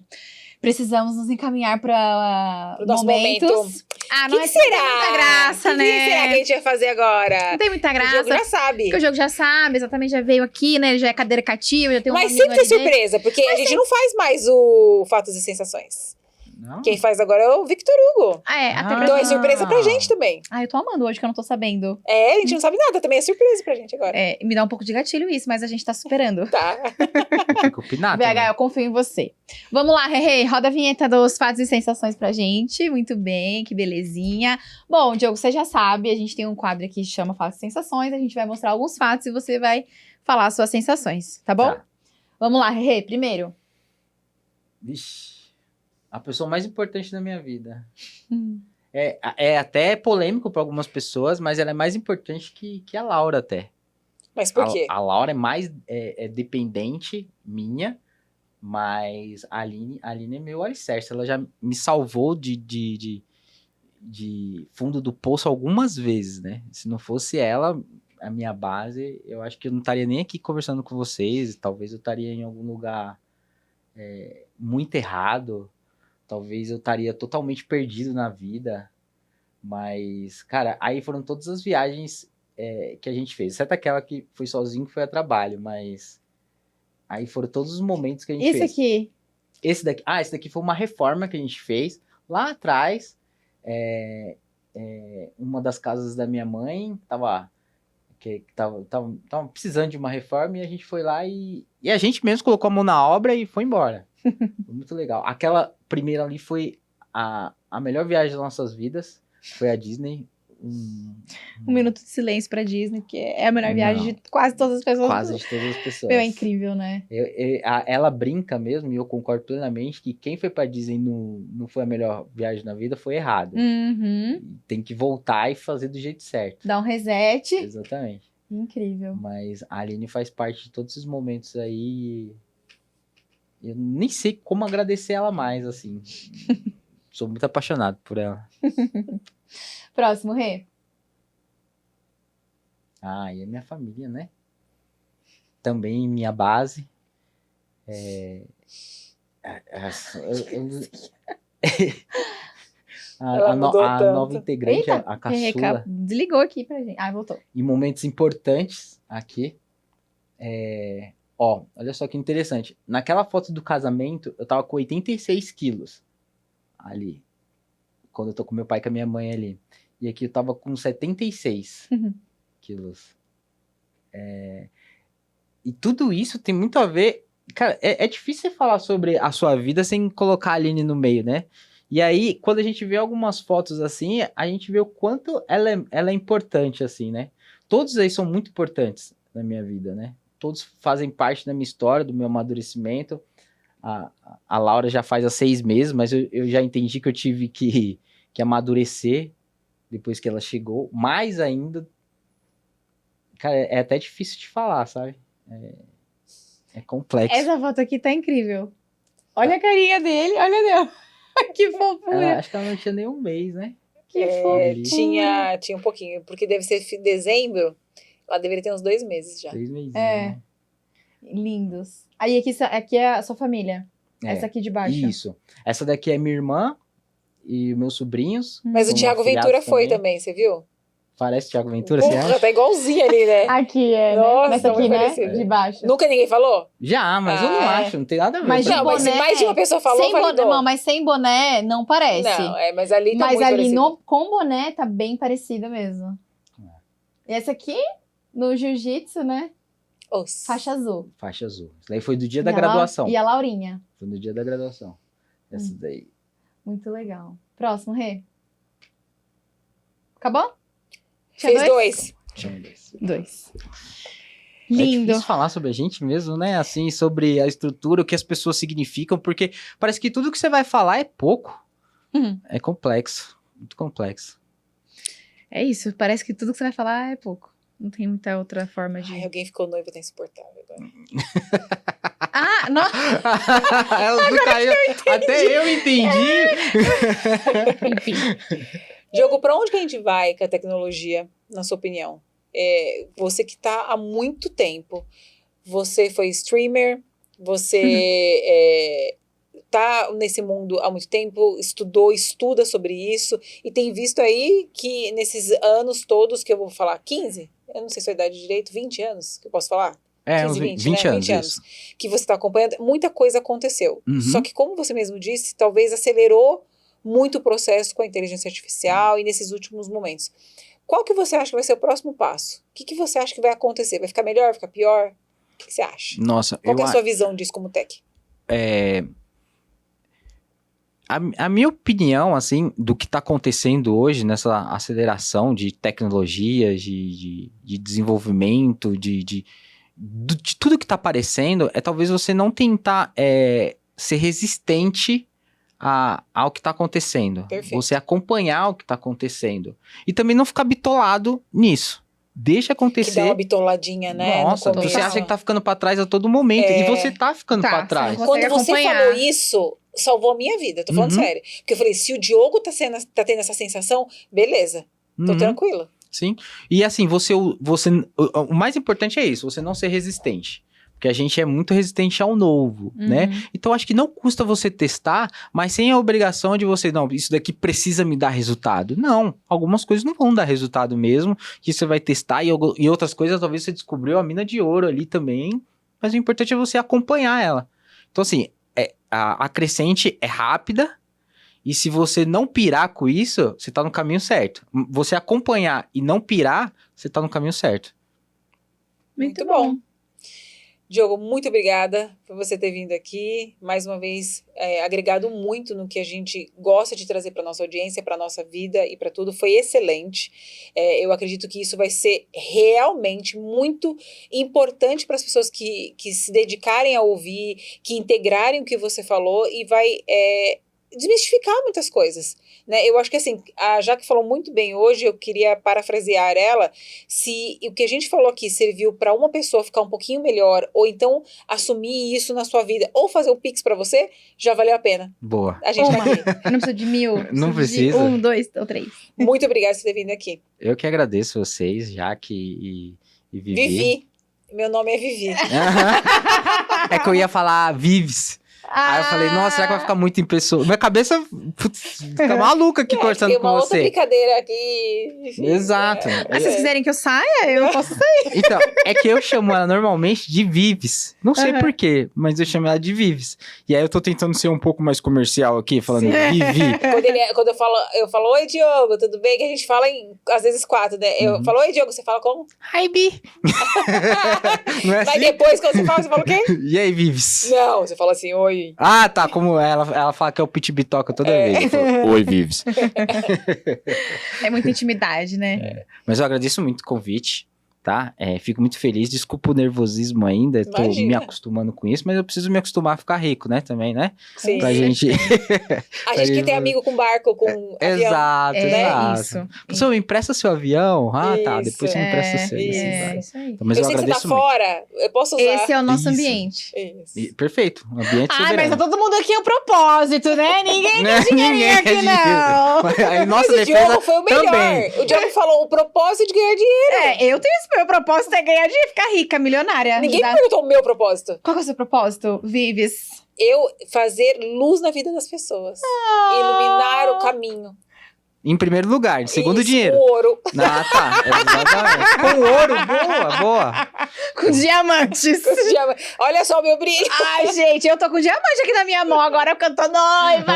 Precisamos nos encaminhar para Pro nosso momentos. momento. Ah, O não que é será? Não tem muita graça, O né? que será que a gente vai fazer agora? Não tem muita O graça. jogo já sabe. Porque o jogo já sabe, exatamente, já veio aqui, né? Ele já é cadeira cativa, já tem um Mas nominho sempre tem ali dele. surpresa, porque a gente não faz mais o Fatos e Sensações. Não? Quem faz agora é o Victor Hugo. Até Ah. pra... Então é surpresa pra gente também. Eu tô amando hoje que eu não tô sabendo. É, a gente não sabe nada, também é surpresa pra gente agora. Me dá um pouco de gatilho isso, mas a gente tá superando. Tá. Fica opinado. BH, eu confio em você. Vamos lá, Rei, roda a vinheta dos fatos e sensações pra gente. Muito bem, que belezinha. Bom, Diogo, você já sabe, a gente tem um quadro aqui que chama Fatos e Sensações. A gente vai mostrar alguns fatos e você vai falar as suas sensações, tá bom? Tá. Vamos lá, Rei, primeiro. Vixe. A pessoa mais importante da minha vida. É até polêmico para algumas pessoas, mas ela é mais importante que a Laura até. Mas por quê? A Laura é mais dependente minha, mas a Aline é meu alicerce. Ela já me salvou de fundo do poço algumas vezes, né? Se não fosse ela, a minha base, eu acho que eu não estaria nem aqui conversando com vocês. Talvez eu estaria em algum lugar muito errado. Talvez eu estaria totalmente perdido na vida. Mas, cara, aí foram todas as viagens que a gente fez. Exceto aquela que foi sozinho, que foi a trabalho. Mas aí foram todos os momentos que a gente Esse fez. aqui. Esse daqui foi uma reforma que a gente fez lá atrás. Uma das casas da minha mãe tava precisando de uma reforma e a gente foi lá e a gente mesmo colocou a mão na obra e foi embora. Foi muito legal. Aquela primeira ali foi a melhor viagem das nossas vidas. Foi a Disney. Um minuto de silêncio pra Disney, porque é a melhor viagem de quase todas as pessoas. Quase de todas as pessoas. Meu, é incrível, né? Ela brinca mesmo, e eu concordo plenamente, que quem foi pra Disney não foi a melhor viagem na vida, foi errado. Tem que voltar e fazer do jeito certo. Dar um reset. Exatamente. Incrível. Mas a Aline faz parte de todos esses momentos aí. Eu nem sei como agradecer ela mais, assim. Sou muito apaixonado por ela. Próximo, Rê. E é minha família, né? Também minha base. A nova integrante, Eita, a caçula. Desligou aqui pra gente. Voltou. Em momentos importantes aqui. Olha só que interessante. Naquela foto do casamento, eu tava com 86 quilos. Ali. Quando eu tô com meu pai e com a minha mãe ali. E aqui eu tava com 76 quilos. E tudo isso tem muito a ver... Cara, é difícil você falar sobre a sua vida sem colocar a Aline no meio, né? E aí, quando a gente vê algumas fotos assim, a gente vê o quanto ela é importante, assim, né? Todos aí são muito importantes na minha vida, né? Todos fazem parte da minha história, do meu amadurecimento. A Laura já faz há 6 meses, mas eu já entendi que eu tive que amadurecer depois que ela chegou. Mais ainda, cara, é até difícil de falar, sabe? É complexo. Essa foto aqui tá incrível. Olha a carinha dele, olha Deus. Que fofura. Acho que ela não tinha nem um mês, né? Que fofura. Tinha um pouquinho, porque deve ser dezembro. Ela deveria ter uns 2 meses já. 3 meses, né? Lindos. Aí aqui é a sua família. Essa aqui de baixo. Isso. Essa daqui é minha irmã e meus sobrinhos. Mas o Thiago Ventura foi também, você viu? Parece Thiago Ventura, você acha? Tá igualzinho ali, né? Aqui Nossa, nessa aqui, né? parecido. De baixo. Nunca ninguém falou? Já, mas eu não acho, não tem nada a ver. Mas não, mas se mais de uma pessoa falou, sem validou. boné, não, mas sem boné não parece. Não, mas ali tá mas muito ali parecido. com boné tá bem parecida mesmo. E essa aqui, no jiu-jitsu, né? Faixa azul. Faixa azul. Isso daí foi do dia da graduação. E a Laurinha. Foi no dia da graduação. Essa daí. Muito legal. Próximo, Rê. Acabou? Fez 2. Chama 2. 2. É Lindo. difícil falar sobre a gente mesmo, né? Assim, sobre a estrutura, o que as pessoas significam, porque parece que tudo que você vai falar é pouco. É complexo. Muito complexo. É isso. Parece que tudo que você vai falar é pouco. Não tem muita outra forma de... Ai, alguém ficou noivo, tá insuportável agora. Não. Ela caiu. Até eu entendi. Enfim. Diogo, pra onde que a gente vai com a tecnologia, na sua opinião? Você que tá há muito tempo, você foi streamer, você tá nesse mundo há muito tempo, estuda sobre isso, e tem visto aí que nesses anos todos, que eu vou falar 15? Eu não sei se é a idade direito, 20 anos que eu posso falar? 15, 20, 20 né? anos. 20 anos. Que você está acompanhando, muita coisa aconteceu. Só que, como você mesmo disse, talvez acelerou muito o processo com a inteligência artificial e nesses últimos momentos. Qual que você acha que vai ser o próximo passo? O que você acha que vai acontecer? Vai ficar melhor, vai ficar pior? O que você acha? Nossa, Qual que é a sua visão disso como tech? A minha opinião, assim, do que está acontecendo hoje nessa aceleração de tecnologias, de desenvolvimento, de tudo que está aparecendo, talvez você não tentar ser resistente ao que tá acontecendo. Perfeito. Você acompanhar o que tá acontecendo. E também não ficar bitolado nisso. Deixa acontecer. Que dá uma bitoladinha, né? Nossa, no começo. você acha que tá ficando pra trás a todo momento. É. E você tá ficando Tá, pra você trás. não Quando consegue você acompanhar. falou isso, salvou a minha vida. Tô falando Uhum. sério. Porque eu falei, se o Diogo tá tendo essa sensação, beleza. Tô Uhum. tranquila. Sim. E assim, o mais importante é isso, você não ser resistente. Porque a gente é muito resistente ao novo, né? Então, acho que não custa você testar, mas sem a obrigação de você, não, isso daqui precisa me dar resultado. Não, algumas coisas não vão dar resultado mesmo, que você vai testar, e outras coisas talvez você descobriu a mina de ouro ali também, mas o importante é você acompanhar ela. Então, assim, a crescente é rápida, e se você não pirar com isso, você tá no caminho certo. Você acompanhar e não pirar, você tá no caminho certo. Muito bom. Diogo, muito obrigada por você ter vindo aqui. Mais uma vez, agregado muito no que a gente gosta de trazer para nossa audiência, para nossa vida e para tudo. Foi excelente. Eu acredito que isso vai ser realmente muito importante para as pessoas que se dedicarem a ouvir, que integrarem o que você falou e vai desmistificar muitas coisas, né? Eu acho que assim, a Jaque falou muito bem hoje, eu queria parafrasear ela, se o que a gente falou aqui serviu para uma pessoa ficar um pouquinho melhor, ou então assumir isso na sua vida, ou fazer um Pix para você, já valeu a pena. Boa. A gente tá Uma. aqui. Eu não preciso de 1000. Não preciso de precisa. 1, 2 ou 3. Muito obrigada por ter vindo aqui. Eu que agradeço vocês, Jaque e Vivi. Vivi. Meu nome é Vivi. É que eu ia falar Vives. Aí eu falei, nossa, será que vai ficar muito impessoal? Minha cabeça fica maluca aqui conversando Tem com uma outra você. brincadeira aqui. Enfim, Exato. Mas se vocês quiserem que eu saia, eu posso sair. Então, é que eu chamo ela normalmente de Vives. Não sei Aham. porquê, mas eu chamo ela de Vives. E aí eu tô tentando ser um pouco mais comercial aqui, falando Vivi. Quando eu falo, oi Diogo, tudo bem? Que a gente fala às vezes 4, né? Eu falo, oi Diogo, você fala como? Hi, Bi. Não é Mas assim? depois, quando você fala o quê? E aí, Vives? Não, você fala assim, oi. Ah, tá, como ela fala que é o Pit Bitoca toda vez. Eu falo, oi, Vives. É muita intimidade, né? Mas eu agradeço muito o convite, tá? Fico muito feliz. Desculpa o nervosismo ainda, tô Imagina. me acostumando com isso, mas eu preciso me acostumar a ficar rico, né? Também, né? Sim. Pra gente. A gente que tem amigo com barco, com avião. Exato, É exato. isso. Pessoal, me empresta seu avião? Ah, tá. Isso. Depois você me empresta o seu. isso. Isso aí. Mas Eu eu sei que você tá agradeço muito. fora, eu posso usar. Esse é o nosso Isso. ambiente. Isso. Perfeito. Um ambiente Ai, mas soberano. tá todo mundo aqui é um propósito, né? Ninguém Né? quer dinheirinho Ninguém quer aqui, dinheiro. não. Aí, Mas nossa o defesa Diogo foi o melhor. também. O Diogo falou o propósito de ganhar dinheiro. Eu tenho esse meu propósito é ganhar dinheiro, ficar rica, milionária. Ninguém Dá- perguntou o meu propósito. Qual que é o seu propósito, Vives? Eu fazer luz na vida das pessoas. Iluminar o caminho. Em primeiro lugar. Em segundo, Isso, dinheiro. o ouro. Ah, tá. Exatamente. Com ouro. Boa, boa. Com diamantes. Olha só o meu brilho. Ai, gente, eu tô com diamante aqui na minha mão agora porque eu tô noiva.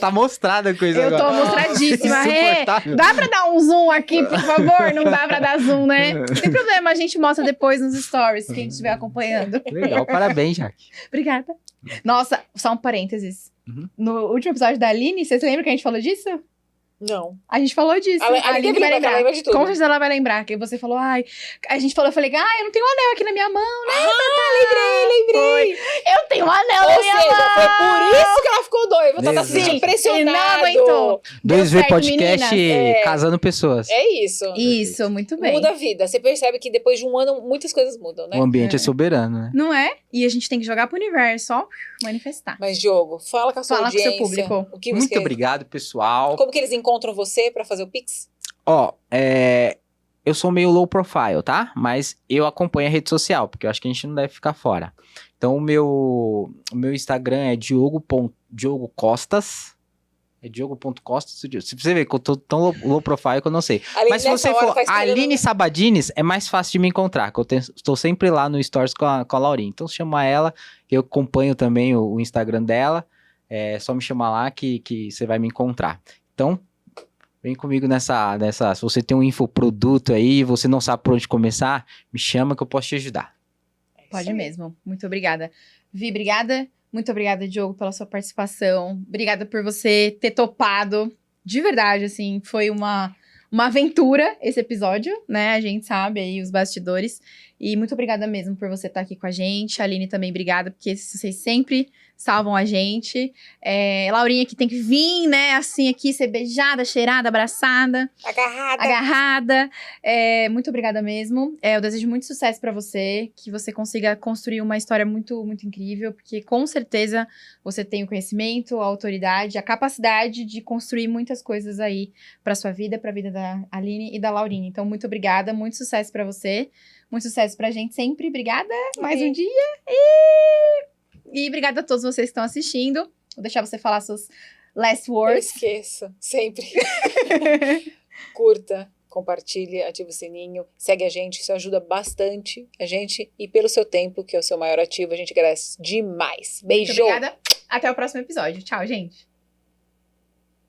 Tá mostrada a coisa Eu tô agora. mostradíssima. Insuportável. Dá pra dar um zoom aqui, por favor? Não dá pra dar zoom, né? Não tem problema, a gente mostra depois nos stories, quem estiver acompanhando. Legal, parabéns, Jaque. Obrigada. Nossa, só um parênteses. Uhum. No último episódio da Aline, vocês lembram que a gente falou disso? Não. A gente falou disso. A Aline vai lembra, que ela lembrar. lembra de tudo. Com certeza ela vai lembrar. Que você falou, ai. A gente falou, eu falei, eu não tenho um anel aqui na minha mão, né? Lembrei. Eu tenho um anel na Ou minha seja, mão. foi por isso que ela ficou doida. Ela tá se Sim. sentindo pressionada. Ele não aguentou. Deu 2V certo, Podcast meninas. Casando Pessoas. É isso. Isso, muito bem. Muda a vida. Você percebe que depois de um ano, muitas coisas mudam, né? O ambiente é É. soberano, né? Não é? E a gente tem que jogar pro universo, ó, manifestar. Mas, Diogo, fala com a sua Fala com o seu audiência. público. O que você Muito obrigado, pessoal. Como que eles encontram você pra fazer o Pix? Ó, eu sou meio low profile, tá? Mas eu acompanho a rede social, porque eu acho que a gente não deve ficar fora. Então, o meu Instagram é Diogo Costas. É Diogo.costas. Se você ver que eu tô tão low profile que eu não sei. Ali, Mas se nessa você hora, for tá esperando- Aline Sabadines, é mais fácil de me encontrar, que eu estou sempre lá no Stories com a Laurinha. Então, chama ela, eu acompanho também o Instagram dela. É só me chamar lá que você vai me encontrar. Então, vem comigo nessa. Se você tem um infoproduto aí, você não sabe por onde começar, me chama que eu posso te ajudar. É isso Pode aí. mesmo. Muito obrigada. Vi, obrigada. Muito obrigada, Diogo, pela sua participação. Obrigada por você ter topado. De verdade, assim, foi uma aventura esse episódio, né? A gente sabe aí os bastidores. E muito obrigada mesmo por você estar aqui com a gente. A Aline também, obrigada, porque vocês sempre salvam a gente. Laurinha que tem que vir, né, assim aqui, ser beijada, cheirada, abraçada. Agarrada. Muito obrigada mesmo. Eu desejo muito sucesso pra você, que você consiga construir uma história muito, muito incrível, porque com certeza você tem o conhecimento, a autoridade, a capacidade de construir muitas coisas aí pra sua vida, pra vida da Aline e da Laurinha. Então, muito obrigada, muito sucesso pra você, muito sucesso pra gente sempre. Obrigada, mais um dia. E obrigada a todos vocês que estão assistindo. Vou deixar você falar seus last Eu words. esqueço, sempre. Curta, compartilhe, ativa o sininho, segue a gente, isso ajuda bastante a gente. E pelo seu tempo, que é o seu maior ativo, a gente agradece demais. Beijo! Muito obrigada. Até o próximo episódio. Tchau, gente.